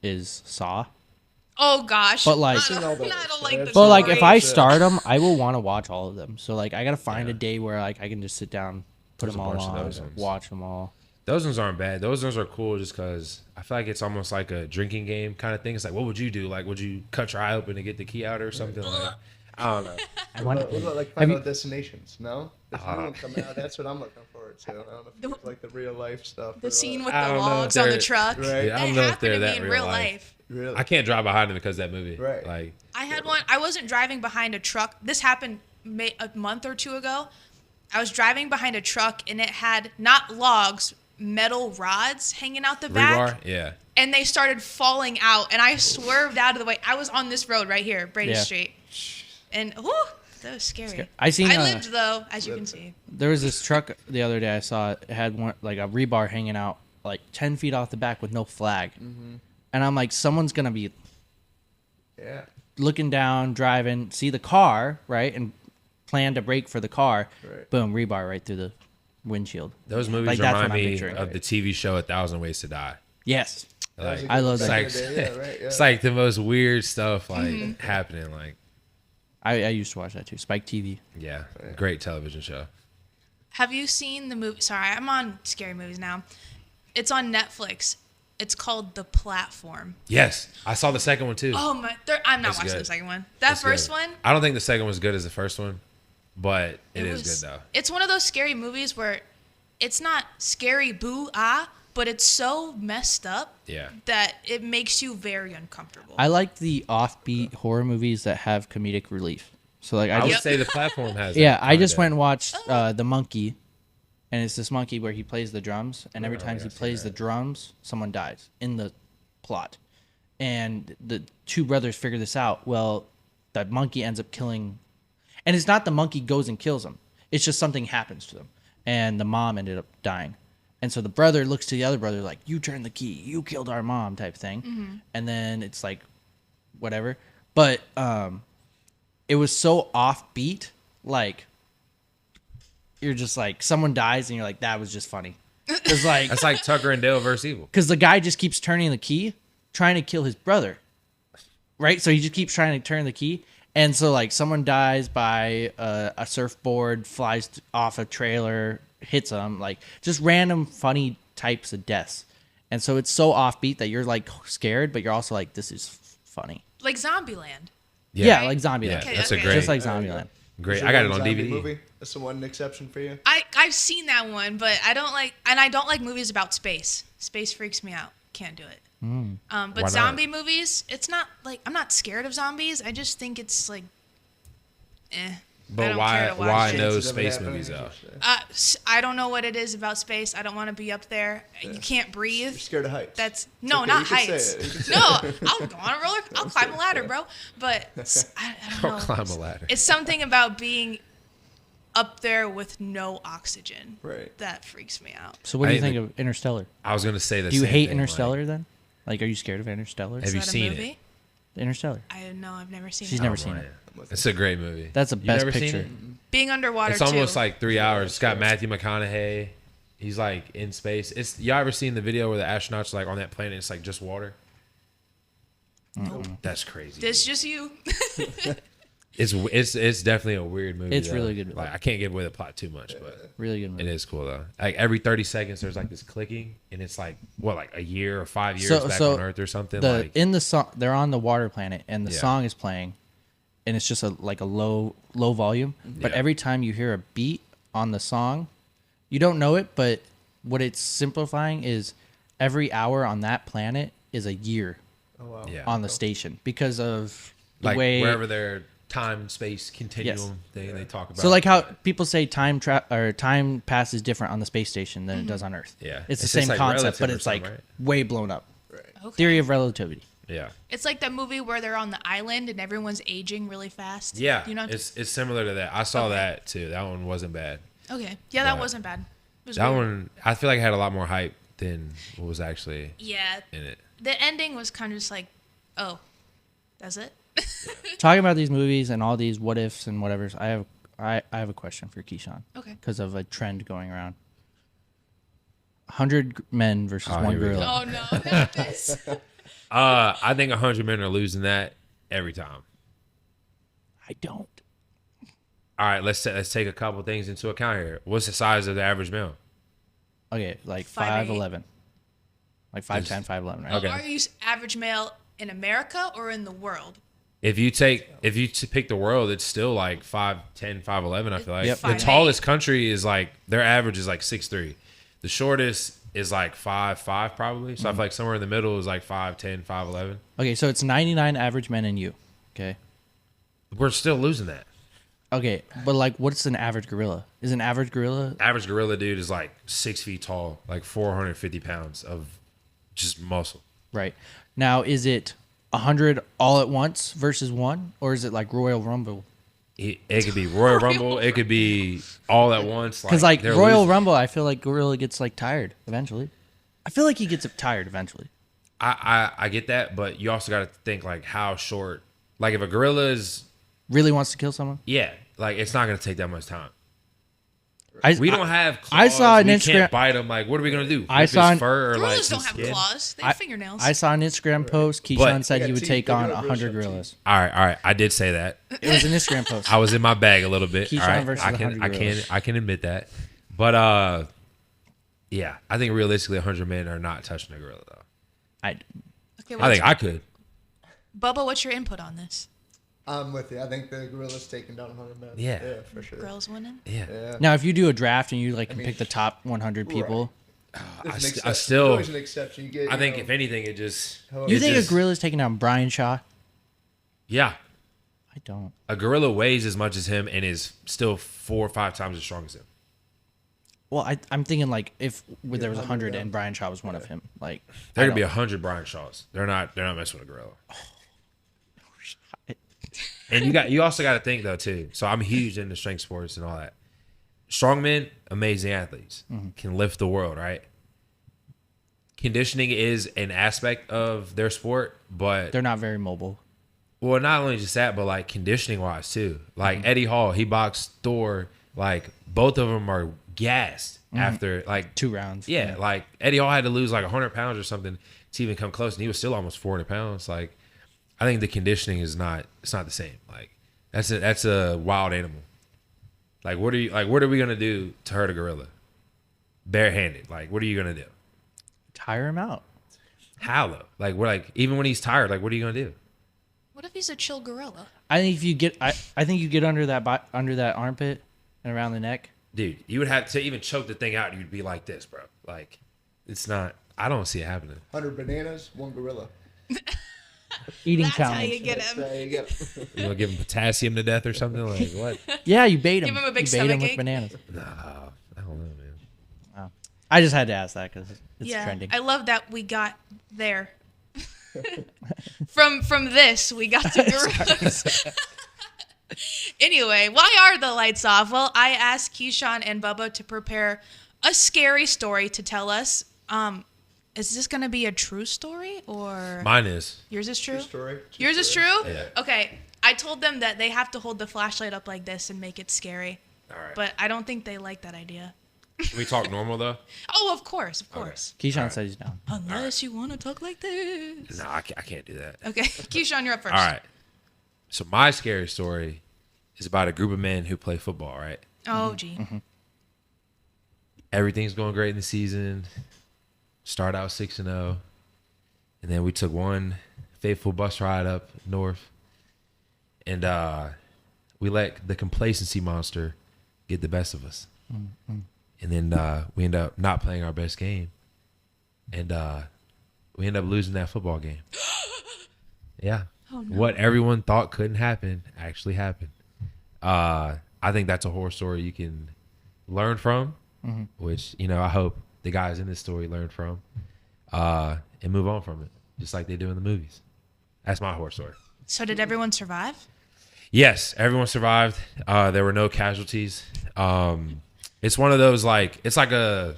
is Saw. Oh gosh. But, like- I Seen all don't, those. I don't like the But, But like if I Stories. start them, I will want to watch all of them. So like I gotta find a day where like I can just sit down, put There's them a all bunch of on, those ones. watch them all. Those ones aren't bad. Those ones are cool just because I feel like it's almost like a drinking game kind of thing. It's like, what would you do? Like, would you cut your eye open to get the key out or something? Like, I don't know. I What want, about like Have Final you- Destinations? No, there's a new one coming out. That's what I'm looking forward to. I don't know if it's like the real life stuff. The or scene what. with I the don't know if logs on the they're- truck. Right. Yeah, I don't That know if happened they're to me that in real real life. life. Really? I can't drive behind them because of that movie. Right. Like, I had one. I wasn't driving behind a truck. This happened a month or 2 ago. I was driving behind a truck and it had not logs, metal rods hanging out the back. rebar. Yeah. And they started falling out, and I swerved out of the way. I was on this road right here, Brady Yeah. Street, and whoo, that was scary. I seen, I lived though, as you can see. there was this truck the other day I saw. It had one like a rebar hanging out like 10 feet off the back with no flag, and I'm like, someone's gonna be Yeah. looking down, driving, see the car, right, and plan to brake for the car. Right. Boom, rebar right through the windshield. Those movies Like, that's remind what I'm me picturing. of the TV show A Thousand Ways to Die. Yes, Like, I love that. it's Back like, in the day, yeah, right, yeah. it's like the most weird stuff like happening. Like, I used to watch that too. Spike TV. yeah, great television show. Have you seen the movie? Sorry, I'm on scary movies now. It's on Netflix. It's called The Platform. Yes, I saw the second one too. Oh my! I'm not It's watching good. the second one. That It's first good. one. I don't think the second was as good as the first one, but it is was- good though. It's one of those scary movies where it's not scary boo ah, but it's so messed up Yeah. that it makes you very uncomfortable. I like the offbeat horror movies that have comedic relief. So like I would Yep. say the platform has. yeah, that I just kinda. went and watched The Monkey, and it's this monkey where he plays the drums, and every Oh, time yeah, he I've seen plays the drums, someone dies in the plot. And the two brothers figure this out. Well, that monkey ends up killing, and it's not the monkey goes and kills him. It's just something happens to them, and the mom ended up dying. And so the brother looks to the other brother like, "You turned the key. You killed our mom," type thing. And then it's like, whatever. But it was so offbeat, like you're just like someone dies and you're like, that was just funny. It's like That's like Tucker and Dale versus Evil. because the guy just keeps turning the key, trying to kill his brother, right? So he just keeps trying to turn the key, and so like someone dies by a surfboard, flies off a trailer, hits him, like just random funny types of deaths. And so it's so offbeat that you're like scared, but you're also like, this is funny. like Zombieland. Yeah, like Zombieland. Yeah, Okay, that's okay. a great. Just like Zombieland. Great. Is I got it one on zombie DVD. Movie? That's the one exception for you. I've seen that one, but I don't like movies about space. Space freaks me out. Can't do it. Why But not? zombie movies, it's not like I'm not scared of zombies. I just think it's like, I But don't why? care to watch Why it. no Chances of it space happening, movies though? I don't know what it is about space. I don't want to be up there. You can't breathe. You're scared of heights. That's It's no, okay, not you can say heights. it. You can say No, I'll go on a roller. I'll climb a ladder, bro. But I don't know. Don't climb a ladder. It's something about being up there with no oxygen. Right. That freaks me out. So what do you I think think- of Interstellar? I was gonna say the Do you same hate thing, Interstellar Like, then? Like, are you scared of Interstellar? Have you Is that a seen movie? it? Interstellar. I know. I've never seen She's it. never Oh, seen man. it. It's a great movie. That's the You best never seen picture. it? Being underwater It's almost too. like 3 hours. It's got Matthew McConaughey. He's like in space. It's y'all ever seen the video where the astronauts are like on that planet? It's like just water. That's crazy. It's just you. It's definitely a weird movie. It's though. really good. Like I can't give away the plot too much, but Really good movie. it is cool though. Like every 30 seconds, there's like this clicking, and it's like what, like a year or 5 years back on Earth or something. Like In the song, they're on the water planet, and the Yeah. song is playing, and it's just a low volume. But Yeah. every time you hear a beat on the song, you don't know it, but what it's simplifying is every hour on that planet is a year Oh, wow. yeah, on the station because of the like way. wherever their time space continuum thing they talk about. So like how people say time passes different on the space station than it does on Earth. Yeah. it's the It's same like concept, relative but or it's like something, way blown up. Okay. Theory of relativity. yeah. It's like that movie where they're on the island and everyone's aging really fast. Yeah, You know. it's similar to that. I saw Okay. that too. That one wasn't bad. Okay. Yeah, that But wasn't bad. It was That weird. one, I feel like it had a lot more hype than what was actually Yeah. in it. The ending was kind of just like, oh, that's it. Talking about these movies and all these what ifs and whatever's, I have a question for KeShaun. Okay. Because of a trend going around. 100 men versus Oh, one here we go. gorilla. Oh no, not this. I think 100 men are losing that every time. I don't. All right, let's take a couple things into account here. What's the size of the average male? Okay, like 5'8". 5'11". Like 5'10", 5'11", right? Okay. Are you average male in America or in the world? If you pick the world, it's still like 5'10", 5'11", I feel like. Yep. The 5'8". tallest country is like, their average is like 6'3". The shortest is like 5'5" probably. So I feel like somewhere in the middle is like 5'10", 5'11". Okay, so it's 99 average men and you. Okay. We're still losing that. Okay, but like what's an average gorilla? Is an average gorilla Average gorilla dude is like 6 feet tall, like 450 pounds of just muscle. right? Now is it 100 all at once versus one, or is it like Royal Rumble? It could be Royal Rumble. It could be all at once. Because like they're Royal losing. Rumble, I feel like gorilla gets like tired eventually. I feel like he gets tired eventually. I get that, but you also got to think like how short. Like if a gorilla is, Really wants to kill someone. yeah, like it's not gonna take that much time. I, We don't have claws. I saw an we Instagram- can't bite them. Like what are we gonna do? I Rip saw his an- fur or like Gorillas his don't have skin? claws. They have fingernails. I saw an Instagram post. KeShaun But- said They he got would teeth. take They on got real 100 sharp gorillas. All right. I did say that. It was an Instagram post. I was in my bag a little bit. KeShaun All right, versus I 100 gorillas. I can admit that. But yeah, I think realistically, 100 men are not touching a gorilla though. okay, I think I could. Bubba, what's your input on this? I'm with you. I think the gorilla's taking down 100 men. Yeah. Yeah, for sure. Girls winning? Yeah. Yeah. Now, if you do a draft and you like can pick the top 100 people, There's I an st- exception. I still- There's always an exception. You get, I think know, if anything, it just however- you it think just- a gorilla's taking down Brian Shaw? yeah. I don't. A gorilla weighs as much as him and is still 4 or 5 times as strong as him. Well, I'm thinking like if there was 100 100, and Brian Shaw was one of him, like There I could be don't- 100 Brian Shaws. They're not messing with a gorilla. And you also got to think though too. So I'm huge into strength sports and all that. Strong men, amazing athletes, can lift the world, right? Conditioning is an aspect of their sport, but they're not very mobile. well, not only just that, but like conditioning wise too. Like Eddie Hall, he boxed Thor. Like both of them are gassed after like 2 rounds. Yeah, like Eddie Hall had to lose like 100 pounds or something to even come close, and he was still almost 400 pounds. Like, I think the conditioning is not. It's not the same. Like, that's a wild animal. Like, what are we gonna do to hurt a gorilla? Barehanded. Like, what are you gonna do? Tire him out. How though? Like, we're like even when he's tired. Like, what are you gonna do? What if he's a chill gorilla? I think if you get, I think you get under that armpit and around the neck. Dude, you would have to even choke the thing out. You'd be like this, bro. Like, it's not. I don't see it happening. 100 bananas, 1 gorilla. Eating That's challenge. how you get That's him. how you get it. You gonna give him potassium to death or something? Like what? Yeah, you bait him. Give him a big you bait him stomach with ache. bananas. Nah, I don't know, man. Oh. I just had to ask that because it's Yeah, trending. I love that we got there. from this, we got to gorillas. Anyway, why are the lights off? Well, I asked KeShaun and Bubba to prepare a scary story to tell us. Is this going to be a true story or Mine is. yours is true? True story. Yours is true? Yeah. Okay. I told them that they have to hold the flashlight up like this and make it scary. All right. But I don't think they like that idea. Can we talk normal though? Oh, of course, of course. KeShaun said he's down. Unless you want to talk like this. No, I can't do that. Okay, KeShaun, you're up first. All right. So my scary story is about a group of men who play football. Right. Oh, gee. Everything's going great in the season. Start out 6-0, and then we took one faithful bus ride up north, and we let the complacency monster get the best of us. And then we end up not playing our best game, and we end up losing that football game. Yeah. Oh, no. What everyone thought couldn't happen actually happened. I think that's a horror story you can learn from, which, I hope the guys in this story learn from, and move on from it, just like they do in the movies. That's my horror story. So did everyone survive? Yes, everyone survived. There were no casualties. It's one of those it's like a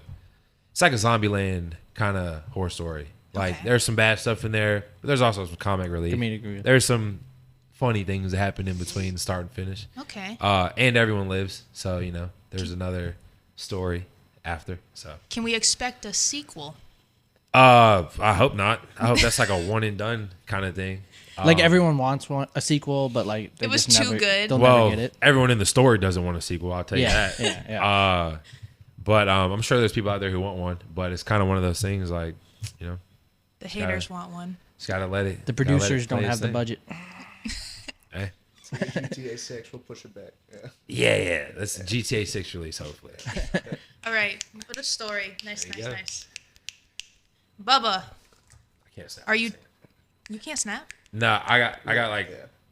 Zombieland kind of horror story. Like Okay. there's some bad stuff in there, but there's also some comic relief. Comedic relief. There's some funny things that happen in between start and finish. Okay. And everyone lives, so there's another story after. So Can we expect a sequel? I hope not. I hope that's like a one and done kind of thing. Like everyone wants a sequel, but like they It was just too good. They'll Well, never get it. everyone in the story doesn't want a sequel. I'll tell you Yeah, that. yeah. But I'm sure there's people out there who want one. But it's kind of one of those things, The haters want one. just gotta let it. The gotta let it producers don't play its have the thing. budget. Eh? GTA 6, we'll push it back. Yeah. Yeah. That's a GTA 6 release, hopefully. All right. Put a story. Nice, There you nice, go. nice. Bubba, I can't snap. are you? You can't snap? No, I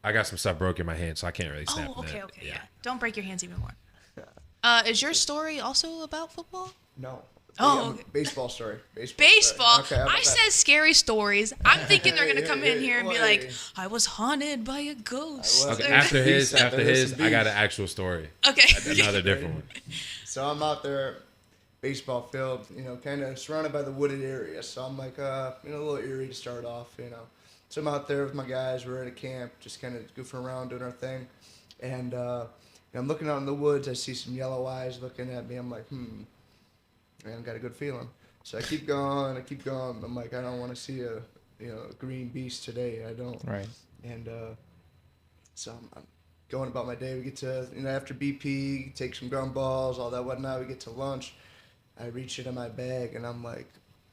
got some stuff broke in my hand, so I can't really snap. Oh, in okay, that. okay, yeah. Don't break your hands even more. Is your story also about football? No. Oh, Yeah, okay. baseball story. Baseball. Okay, how about I that? said scary stories. I'm thinking they're gonna Yeah, come in yeah, here and be well, like, hey. "I was haunted by a ghost." I was. Okay, after his, Beast. after There's his, some I got beast. an actual story. Okay. Another different one. So I'm out there, baseball field, kind of surrounded by the wooded area. So I'm like, a little eerie to start off, So I'm out there with my guys. We're at a camp, just kind of goofing around, doing our thing. And I'm looking out in the woods. I see some yellow eyes looking at me. I'm like, man, got a good feeling. So I keep going. I'm like, I don't want to see a green beast today. I don't. Right. And so I'm going about my day. We get to, after BP, take some gumballs, all that whatnot. We get to lunch. I reach into my bag and I'm like,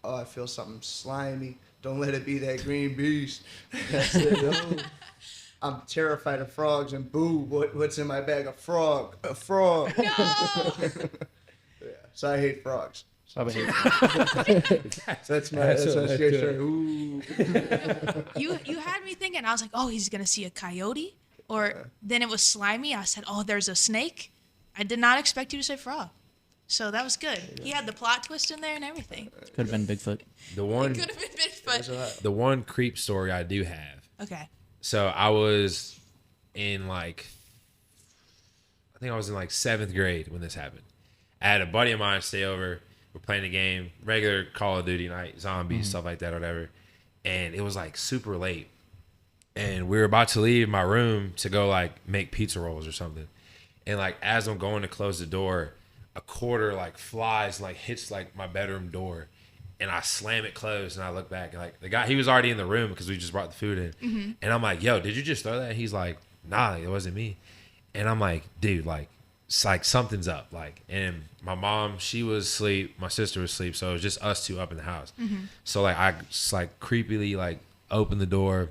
oh, I feel something slimy. Don't let it be that green beast. I said, no. I'm terrified of frogs, and boo, what's in my bag? A frog. A frog. No. Yeah, so I hate frogs. Bubba hates So that's my scary story. Ooh. You had me thinking. I was like, "Oh, he's gonna see a coyote," or then it was slimy. I said, "Oh, there's a snake." I did not expect you to say frog. So that was good. He had the plot twist in there and everything. Could have been Bigfoot. The one, Could have been Bigfoot. the one creep story I do have. Okay. So I was in I think I was in 7th grade when this happened. I had a buddy of mine stay over. We're playing a game, regular Call of Duty night, zombies, stuff like that, or whatever. And it was super late. And we were about to leave my room to go make pizza rolls or something. And as I'm going to close the door, a quarter flies and hits my bedroom door. And I slam it closed and I look back and the guy, he was already in the room because we just brought the food in. Mm-hmm. And I'm like, yo, did you just throw that? And he's like, nah, it wasn't me. And I'm like, dude, it's something's up. And my mom, she was asleep. My sister was asleep. So it was just us two up in the house. Mm-hmm. So I just creepily opened the door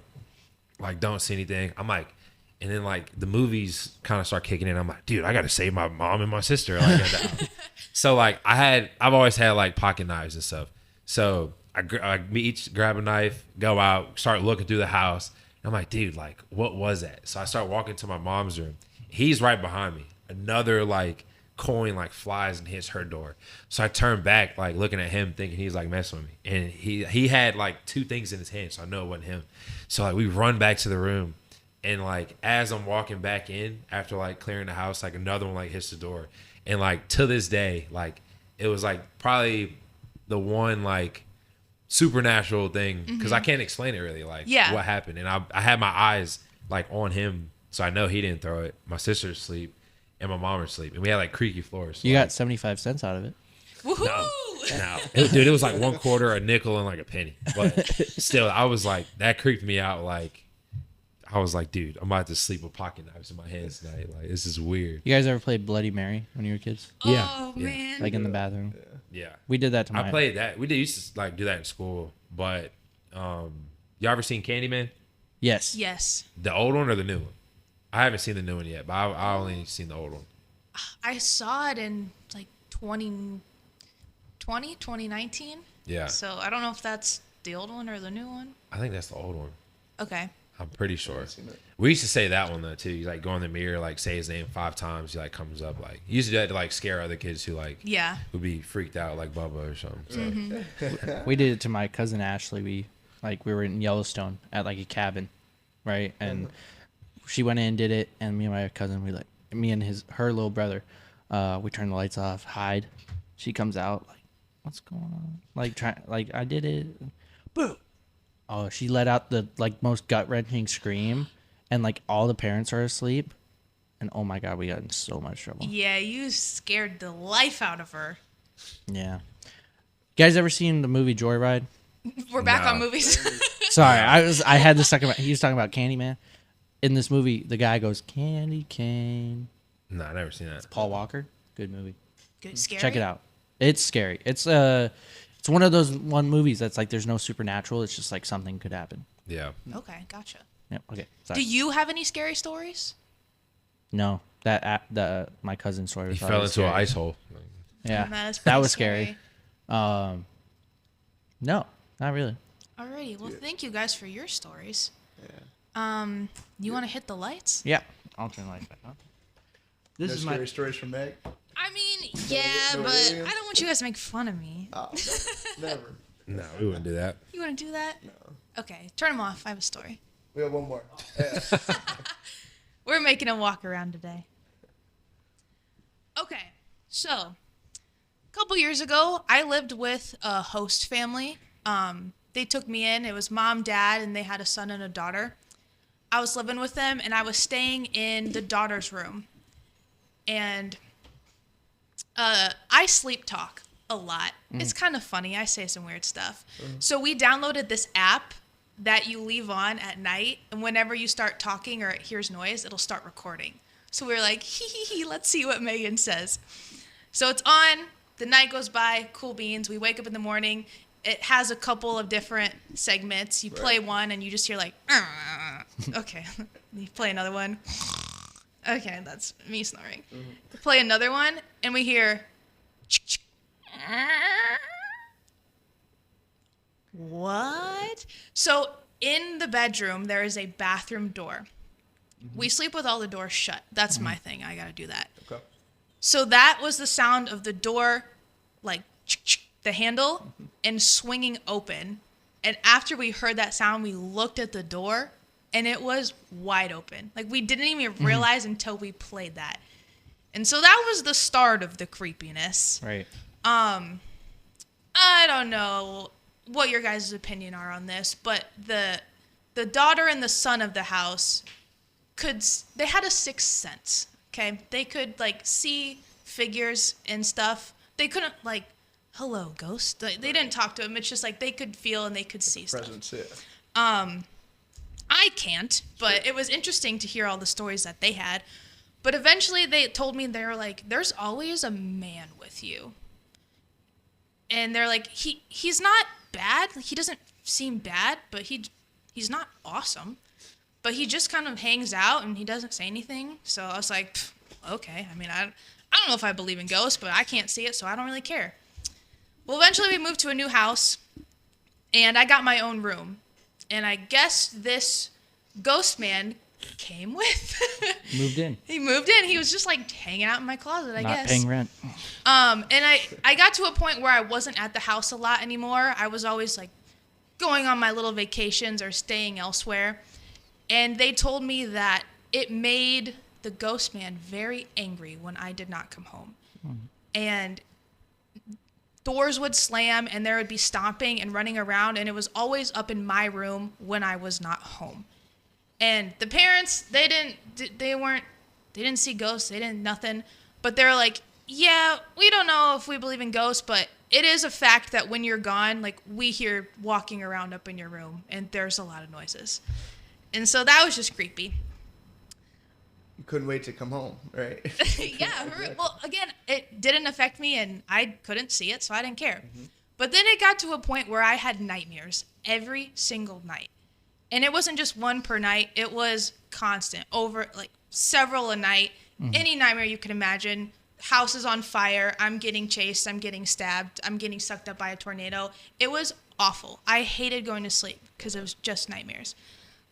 like don't see anything. I'm like, and then like the movies kind of start kicking in. I'm like, dude, I got to save my mom and my sister. Like, at the house. So like I've always had like pocket knives and stuff. So we each grab a knife, go out, start looking through the house. And I'm like, dude, like what was that? So I start walking to my mom's room. He's right behind me. Another like coin like flies and hits her door. So I turn back, like looking at him, thinking he's like messing with me. And he had like 2 things in his hand, so I know it wasn't him. So like we run back to the room, and like as I'm walking back in after like clearing the house, like another one like hits the door. And like to this day, like it was like probably the one like supernatural thing, because I can't explain it really, like what happened. And I had my eyes like on him, so I know he didn't throw it. My sister's asleep and my mom was asleep, and we had like creaky floors. So, You like, got 75 cents out of it. Woohoo! no, dude, it was like 1 quarter, a nickel, and like a penny. But still, I was like, that creeped me out. Like, I was like, dude, I'm about to sleep with pocket knives in my hands tonight. Like, this is weird. You guys ever played Bloody Mary when you were kids? Oh man. Like in the bathroom? Yeah. We did that to I played that. We used to like do that in school. But y'all ever seen Candyman? Yes. Yes. The old one or the new one? I haven't seen the new one yet, but I only seen the old one. I saw it in like 2019. Yeah. So I don't know if that's the old one or the new one. I think that's the old one. Okay. I'm pretty sure. We used to say that one though too. You like go in the mirror, like say his name 5 times. He like comes up like you used to do that to like scare other kids who like would be freaked out like Bubba or something. So. We did it to my cousin Ashley. We were in Yellowstone at like a cabin, right? And she went in and did it, and me and my cousin, me and her little brother, we turned the lights off, hide. She comes out like, what's going on? Like I did it. Boo. Oh, she let out the like most gut wrenching scream, and like all the parents are asleep, and oh my god, we got in so much trouble. Yeah, you scared the life out of her. Yeah. You guys ever seen the movie Joyride? We're back No. on movies. Sorry, I had this second. He was talking about Candyman. In this movie, the guy goes candy cane. No, I never seen that. Paul Walker, good movie. Good, scary. Check it out. It's scary. It's one of those movies that's like there's no supernatural. It's just like something could happen. Yeah. Okay, gotcha. Yep. Okay. Sorry. Do you have any scary stories? No, my cousin's story. He Was fell always into an scary. ice hole. Yeah, That is that pretty was scary. No, not really. Alrighty, well, thank you guys for your stories. You want to hit the lights? Yeah, I'll turn the lights back on. This No is scary my. stories from Meg. I mean, yeah, no but aliens? I don't want you guys to make fun of me. Oh, never. No, we wouldn't do that. You want to do that? No. Okay, turn them off. I have a story. We have one more. Yeah. We're making a walk around today. Okay, so a couple years ago, I lived with a host family. They took me in. It was mom, dad, and they had a son and a daughter. I was living with them, and I was staying in the daughter's room. And I sleep talk a lot. It's kind of funny. I say some weird stuff. So we downloaded this app that you leave on at night, and whenever you start talking or it hears noise, it'll start recording. So we were like, let's see what Megan says. So it's on. The night goes by, cool beans. We wake up in the morning. It has a couple of different segments. You play one, and you just hear like, okay. You play another one. Okay, that's me snoring. Play another one, and we hear, what? So in the bedroom, there is a bathroom door. We sleep with all the doors shut. That's my thing. I got to do that. Okay. So that was the sound of the door, like the handle, and swinging open. And after we heard that sound, we looked at the door, and it was wide open. Like, we didn't even realize until we played that. And so that was the start of the creepiness. Right. I don't know what your guys' opinion are on this, but the daughter and the son of the house they had a sixth sense. Okay, they could like see figures and stuff. They couldn't like, hello, ghost. They didn't talk to him. It's just like they could feel and they could see stuff. Presence, yeah. I can't, but it was interesting to hear all the stories that they had. But eventually they told me, they were like, there's always a man with you. And they're like, he's not bad. He doesn't seem bad, but he's not awesome. but he just kind of hangs out and he doesn't say anything. So I was like, okay. I mean, I don't know if I believe in ghosts, but I can't see it, so I don't really care. Well, eventually we moved to a new house, and I got my own room. And I guess this ghost man came with. Moved in. He moved in. He was just like hanging out in my closet, I guess. Not paying rent. And I got to a point where I wasn't at the house a lot anymore. I was always like going on my little vacations or staying elsewhere. And they told me that it made the ghost man very angry when I did not come home. And doors would slam and there would be stomping and running around, and it was always up in my room when I was not home. And the parents, they didn't see ghosts, they didn't nothing, but they're like, yeah, we don't know if we believe in ghosts, but it is a fact that when you're gone, like, we hear walking around up in your room and there's a lot of noises. And so that was just creepy. You couldn't wait to come home, right? Yeah. Well, again, it didn't affect me and I couldn't see it, so I didn't care. But then it got to a point where I had nightmares every single night. And it wasn't just one per night. It was constant, over like several a night. Any nightmare you could imagine. House is on fire. I'm getting chased. I'm getting stabbed. I'm getting sucked up by a tornado. It was awful. I hated going to sleep because it was just nightmares.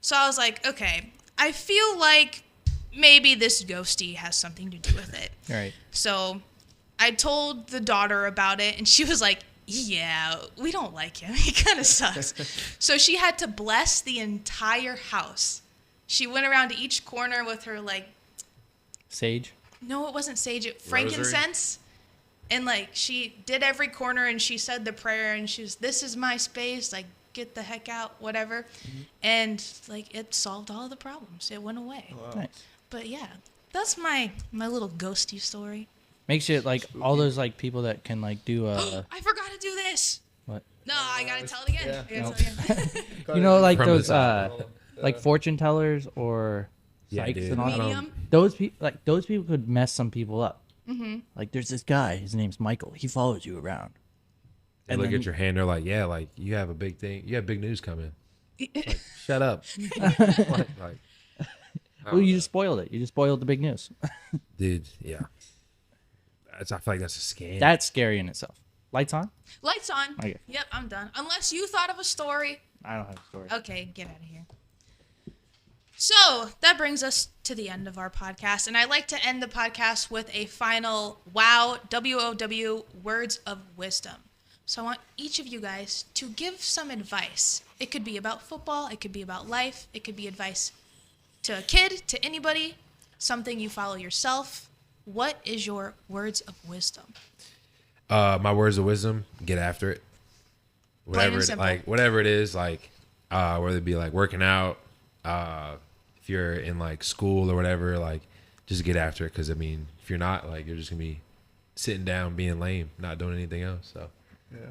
So I was like, okay, I feel like maybe this ghosty has something to do with it. Right. So I told the daughter about it, and she was like, yeah, we don't like him. He kind of sucks. So she had to bless the entire house. She went around to each corner with her, like... Sage? No, it wasn't sage. Frankincense. And, like, she did every corner, and she said the prayer, and she was, this is my space, like, get the heck out, whatever. And, like, it solved all the problems. It went away. Wow. Nice. But, yeah, that's my little ghosty story. Makes you like all those like people that can like do I forgot to do this. what? No, I gotta tell it again. Yeah. I gotta tell it again. You know, like From those the like fortune tellers or Yeah, psychics dude. and all that. Medium. Those people could mess some people up. Like there's this guy, his name's Michael. He follows you around. They look at your hand, they're like, yeah, like you have a big thing, you have big news coming. Like, shut up. like, Well, you just spoiled it. You just spoiled the big news. dude, yeah. I feel like that's a scam. That's scary in itself. Lights on? Lights on. Okay. Yep, I'm done. Unless you thought of a story. I don't have a story. Okay, get out of here. So that brings us to the end of our podcast, and I like to end the podcast with a final wow, WOW, words of wisdom. So I want each of you guys to give some advice. It could be about football, it could be about life, it could be advice to a kid, to anybody, something you follow yourself. What is your words of wisdom? My words of wisdom: get after it. Plain and simple. Whatever it is, like whether it be like working out, if you're in like school or whatever, like just get after it. Because I mean, if you're not, like you're just gonna be sitting down, being lame, not doing anything else. So yeah,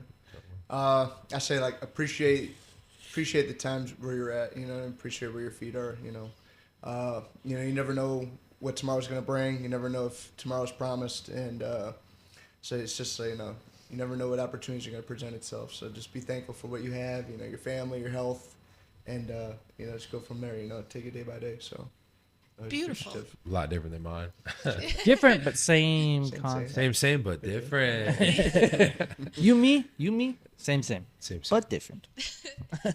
I say like appreciate the times where you're at. You know, and appreciate where your feet are. You know, you never know what tomorrow's gonna bring. You never know if tomorrow's promised, and so it's just you know, you never know what opportunities are gonna present itself. So just be thankful for what you have. You know, your family, your health, and you know, just go from there. You know, take it day by day. So Beautiful. appreciative. a lot different than mine. Different but same Same, concept. Same, but different. You me, same, Same. but different.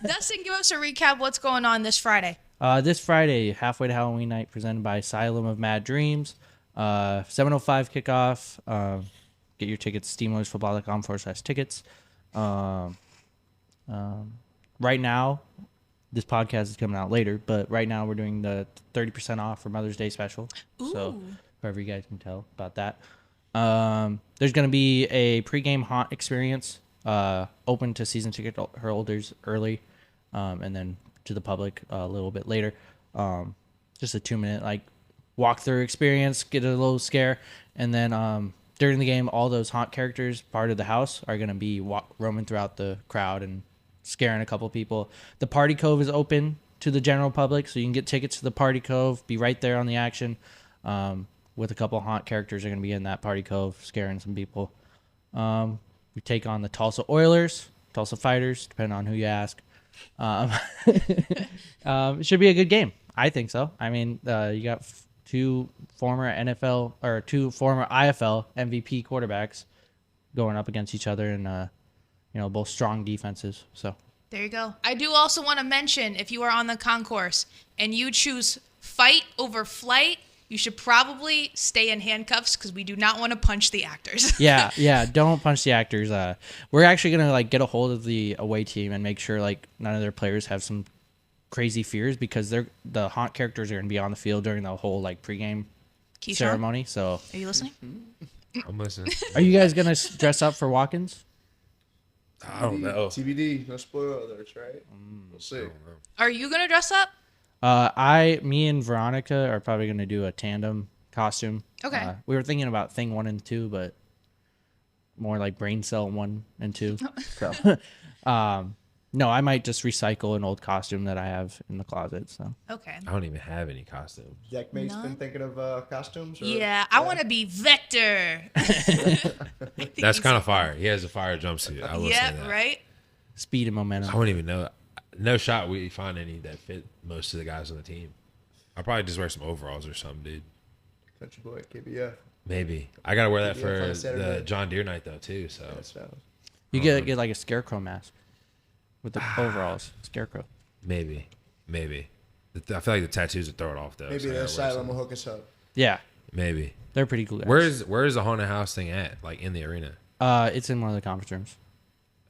Dustin, give us a recap. What's going on this Friday? This Friday, halfway to Halloween night, presented by Asylum of Mad Dreams. 7:05 kickoff. Get your tickets, steamroadsfootball.com/tickets. Right now, this podcast is coming out later, but right now we're doing the 30% off for Mother's Day special. So, Ooh. whoever you guys can tell about that. There's going to be a pregame haunt experience open to season ticket holders early, and then to the public a little bit later. Just a 2-minute like walkthrough experience, get a little scare, and then during the game, all those haunt characters part of the house are going to be roaming throughout the crowd and scaring a couple people. The Party Cove is open to the general public, so you can get tickets to the Party Cove, be right there on the action. With a couple haunt characters are going to be in that Party Cove, scaring some people. We take on the Tulsa Oilers, Tulsa Fighters, depending on who you ask. It should be a good game. I think so. I mean, you got two former NFL or two former IFL MVP quarterbacks going up against each other, and both strong defenses. So There you go. I do also want to mention, if you are on the concourse and you choose fight over flight, you should probably stay in handcuffs because we do not want to punch the actors. yeah, don't punch the actors. We're actually gonna get a hold of the away team and make sure none of their players have some crazy fears, because the haunt characters are gonna be on the field during the whole pregame KeShaun, ceremony. So are you listening? I'm listening. are you guys gonna dress up for walk-ins? I don't know. TBD. No spoilers, right? We'll see. Are you going to dress up? Me and Veronica are probably gonna do a tandem costume. Okay. We were thinking about Thing 1 and 2, but more like Brain Cell 1 and 2. So, no, I might just recycle an old costume that I have in the closet. So Okay. I don't even have any costumes. Deckmate's No? been thinking of costumes? Or, Yeah, I want to be Vector. That's kind of fire. He has a fire jumpsuit. I will say Yeah, that. right? speed and momentum. I wouldn't even know. No shot we find any that fit most of the guys on the team. I'll probably just wear some overalls or something, dude. Country boy, KBF. Maybe. I got to wear that Yeah, for on a Saturday. the John Deere night, though, too. So That's You get a scarecrow mask with the overalls. Scarecrow. maybe. I feel like the tattoos would throw it off, though. Maybe so I the gotta wear asylum something. will hook us up. Yeah, Maybe. they're pretty cool guys. Where's the haunted house thing at? In the arena? It's in one of the conference rooms.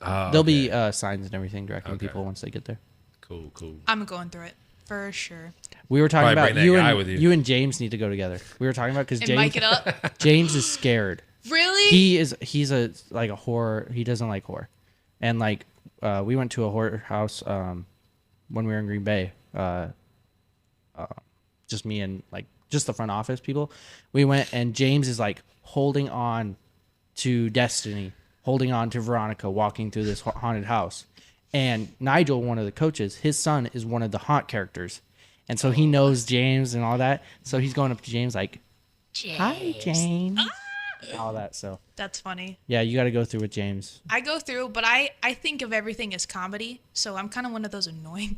Oh, There'll okay. be signs and everything directing Okay. people once they get there. Cool. I'm going through it for sure. We were talking Probably about bring that guy with you. you and James need to go together. We were talking about because And James mic it up. James is scared. Really? He's a horror. He doesn't like horror, and we went to a horror house when we were in Green Bay. Just me and just the front office people. We went, and James is holding on to Destiny, holding on to Veronica, walking through this haunted house. And Nigel, one of the coaches, his son is one of the haunt characters, and so he knows James and all that. So he's going up to James "Hi, James," all that. So That's funny. yeah, you got to go through with James. I go through, but I think of everything as comedy, so I'm kind of one of those annoying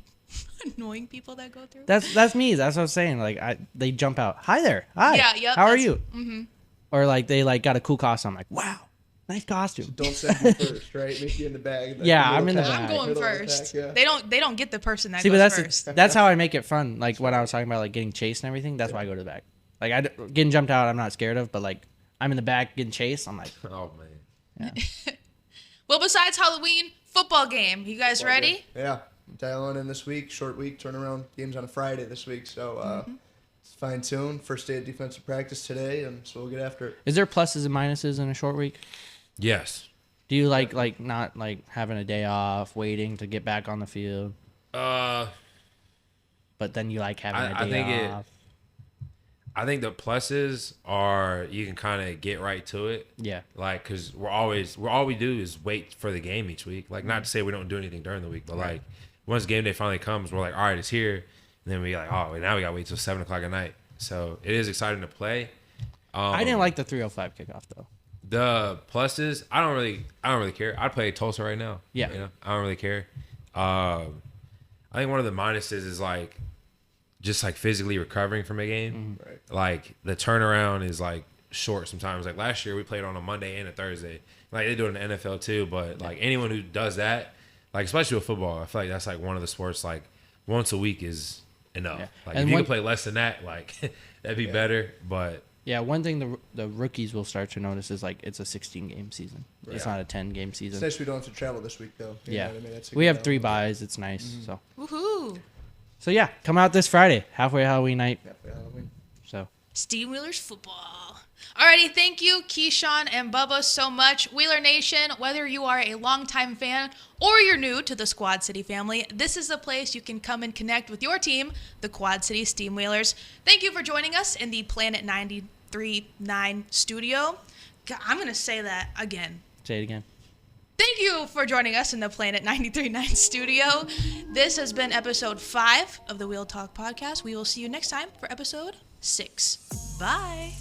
people that go through. That's me. That's what I was saying. They jump out. Hi there. Hi. Yeah, yep, How are that's- you? Mm-hmm. Or they got a cool costume. I'm like, wow, nice costume. Don't send you first, right? Make you in the bag. Yeah, I'm in the I'm bag. going Middle of the first. pack, yeah. They don't get the person that See, but goes that's first. that's how I make it fun. When I was talking about getting chased and everything, that's why I go to the back. Getting jumped out, I'm not scared of, but I'm in the back getting chased. I'm like, Oh, man. Well, besides Halloween, football game. You guys ready? Yeah. Dial in this week. Short week. Turnaround games on a Friday this week. So it's fine tuned. First day of defensive practice today, and so we'll get after it. is there pluses and minuses in a short week? Yes. Do you like not having a day off, waiting to get back on the field, Uh, but then you like having I a think day off? I think the pluses are you can kind of get right to it. Yeah. Because all we do is wait for the game each week. Not to say we don't do anything during the week, but once game day finally comes, we're all right, it's here. And then we now we gotta wait till 7:00 at night. So it is exciting to play. I didn't like the 3:05 kickoff though. The pluses, I don't really care. I'd play Tulsa right now. Yeah. I don't really care. I think one of the minuses is just physically recovering from a game. Mm-hmm. Right. The turnaround is short sometimes. Last year we played on a Monday and a Thursday. They do it in the NFL too, but anyone who does that, especially with football, I feel like that's one of the sports once a week is enough. Yeah. If you can play less than that, that'd be better. But Yeah, one thing the rookies will start to notice is it's a 16-game season. It's not a 10-game It's season. nice we don't have to travel this week, though. You Yeah, know what I mean? That's a we good have 3 element. buys. It's nice. Mm-hmm. Woohoo! So yeah, come out this Friday, halfway Halloween night. Yeah, Halloween. So Steam Wheelers football. Alrighty, thank you, KeShaun and Bubba, so much. Wheeler Nation, whether you are a longtime fan or you're new to the Squad City family, this is the place you can come and connect with your team, the Quad City Steam Wheelers. Thank you for joining us in the Planet 93.9 studio. God, I'm going to say that again. say it again. Thank you for joining us in the Planet 93.9 studio. This has been episode 5 of the Wheel Talk podcast. We will see you next time for episode 6. Bye.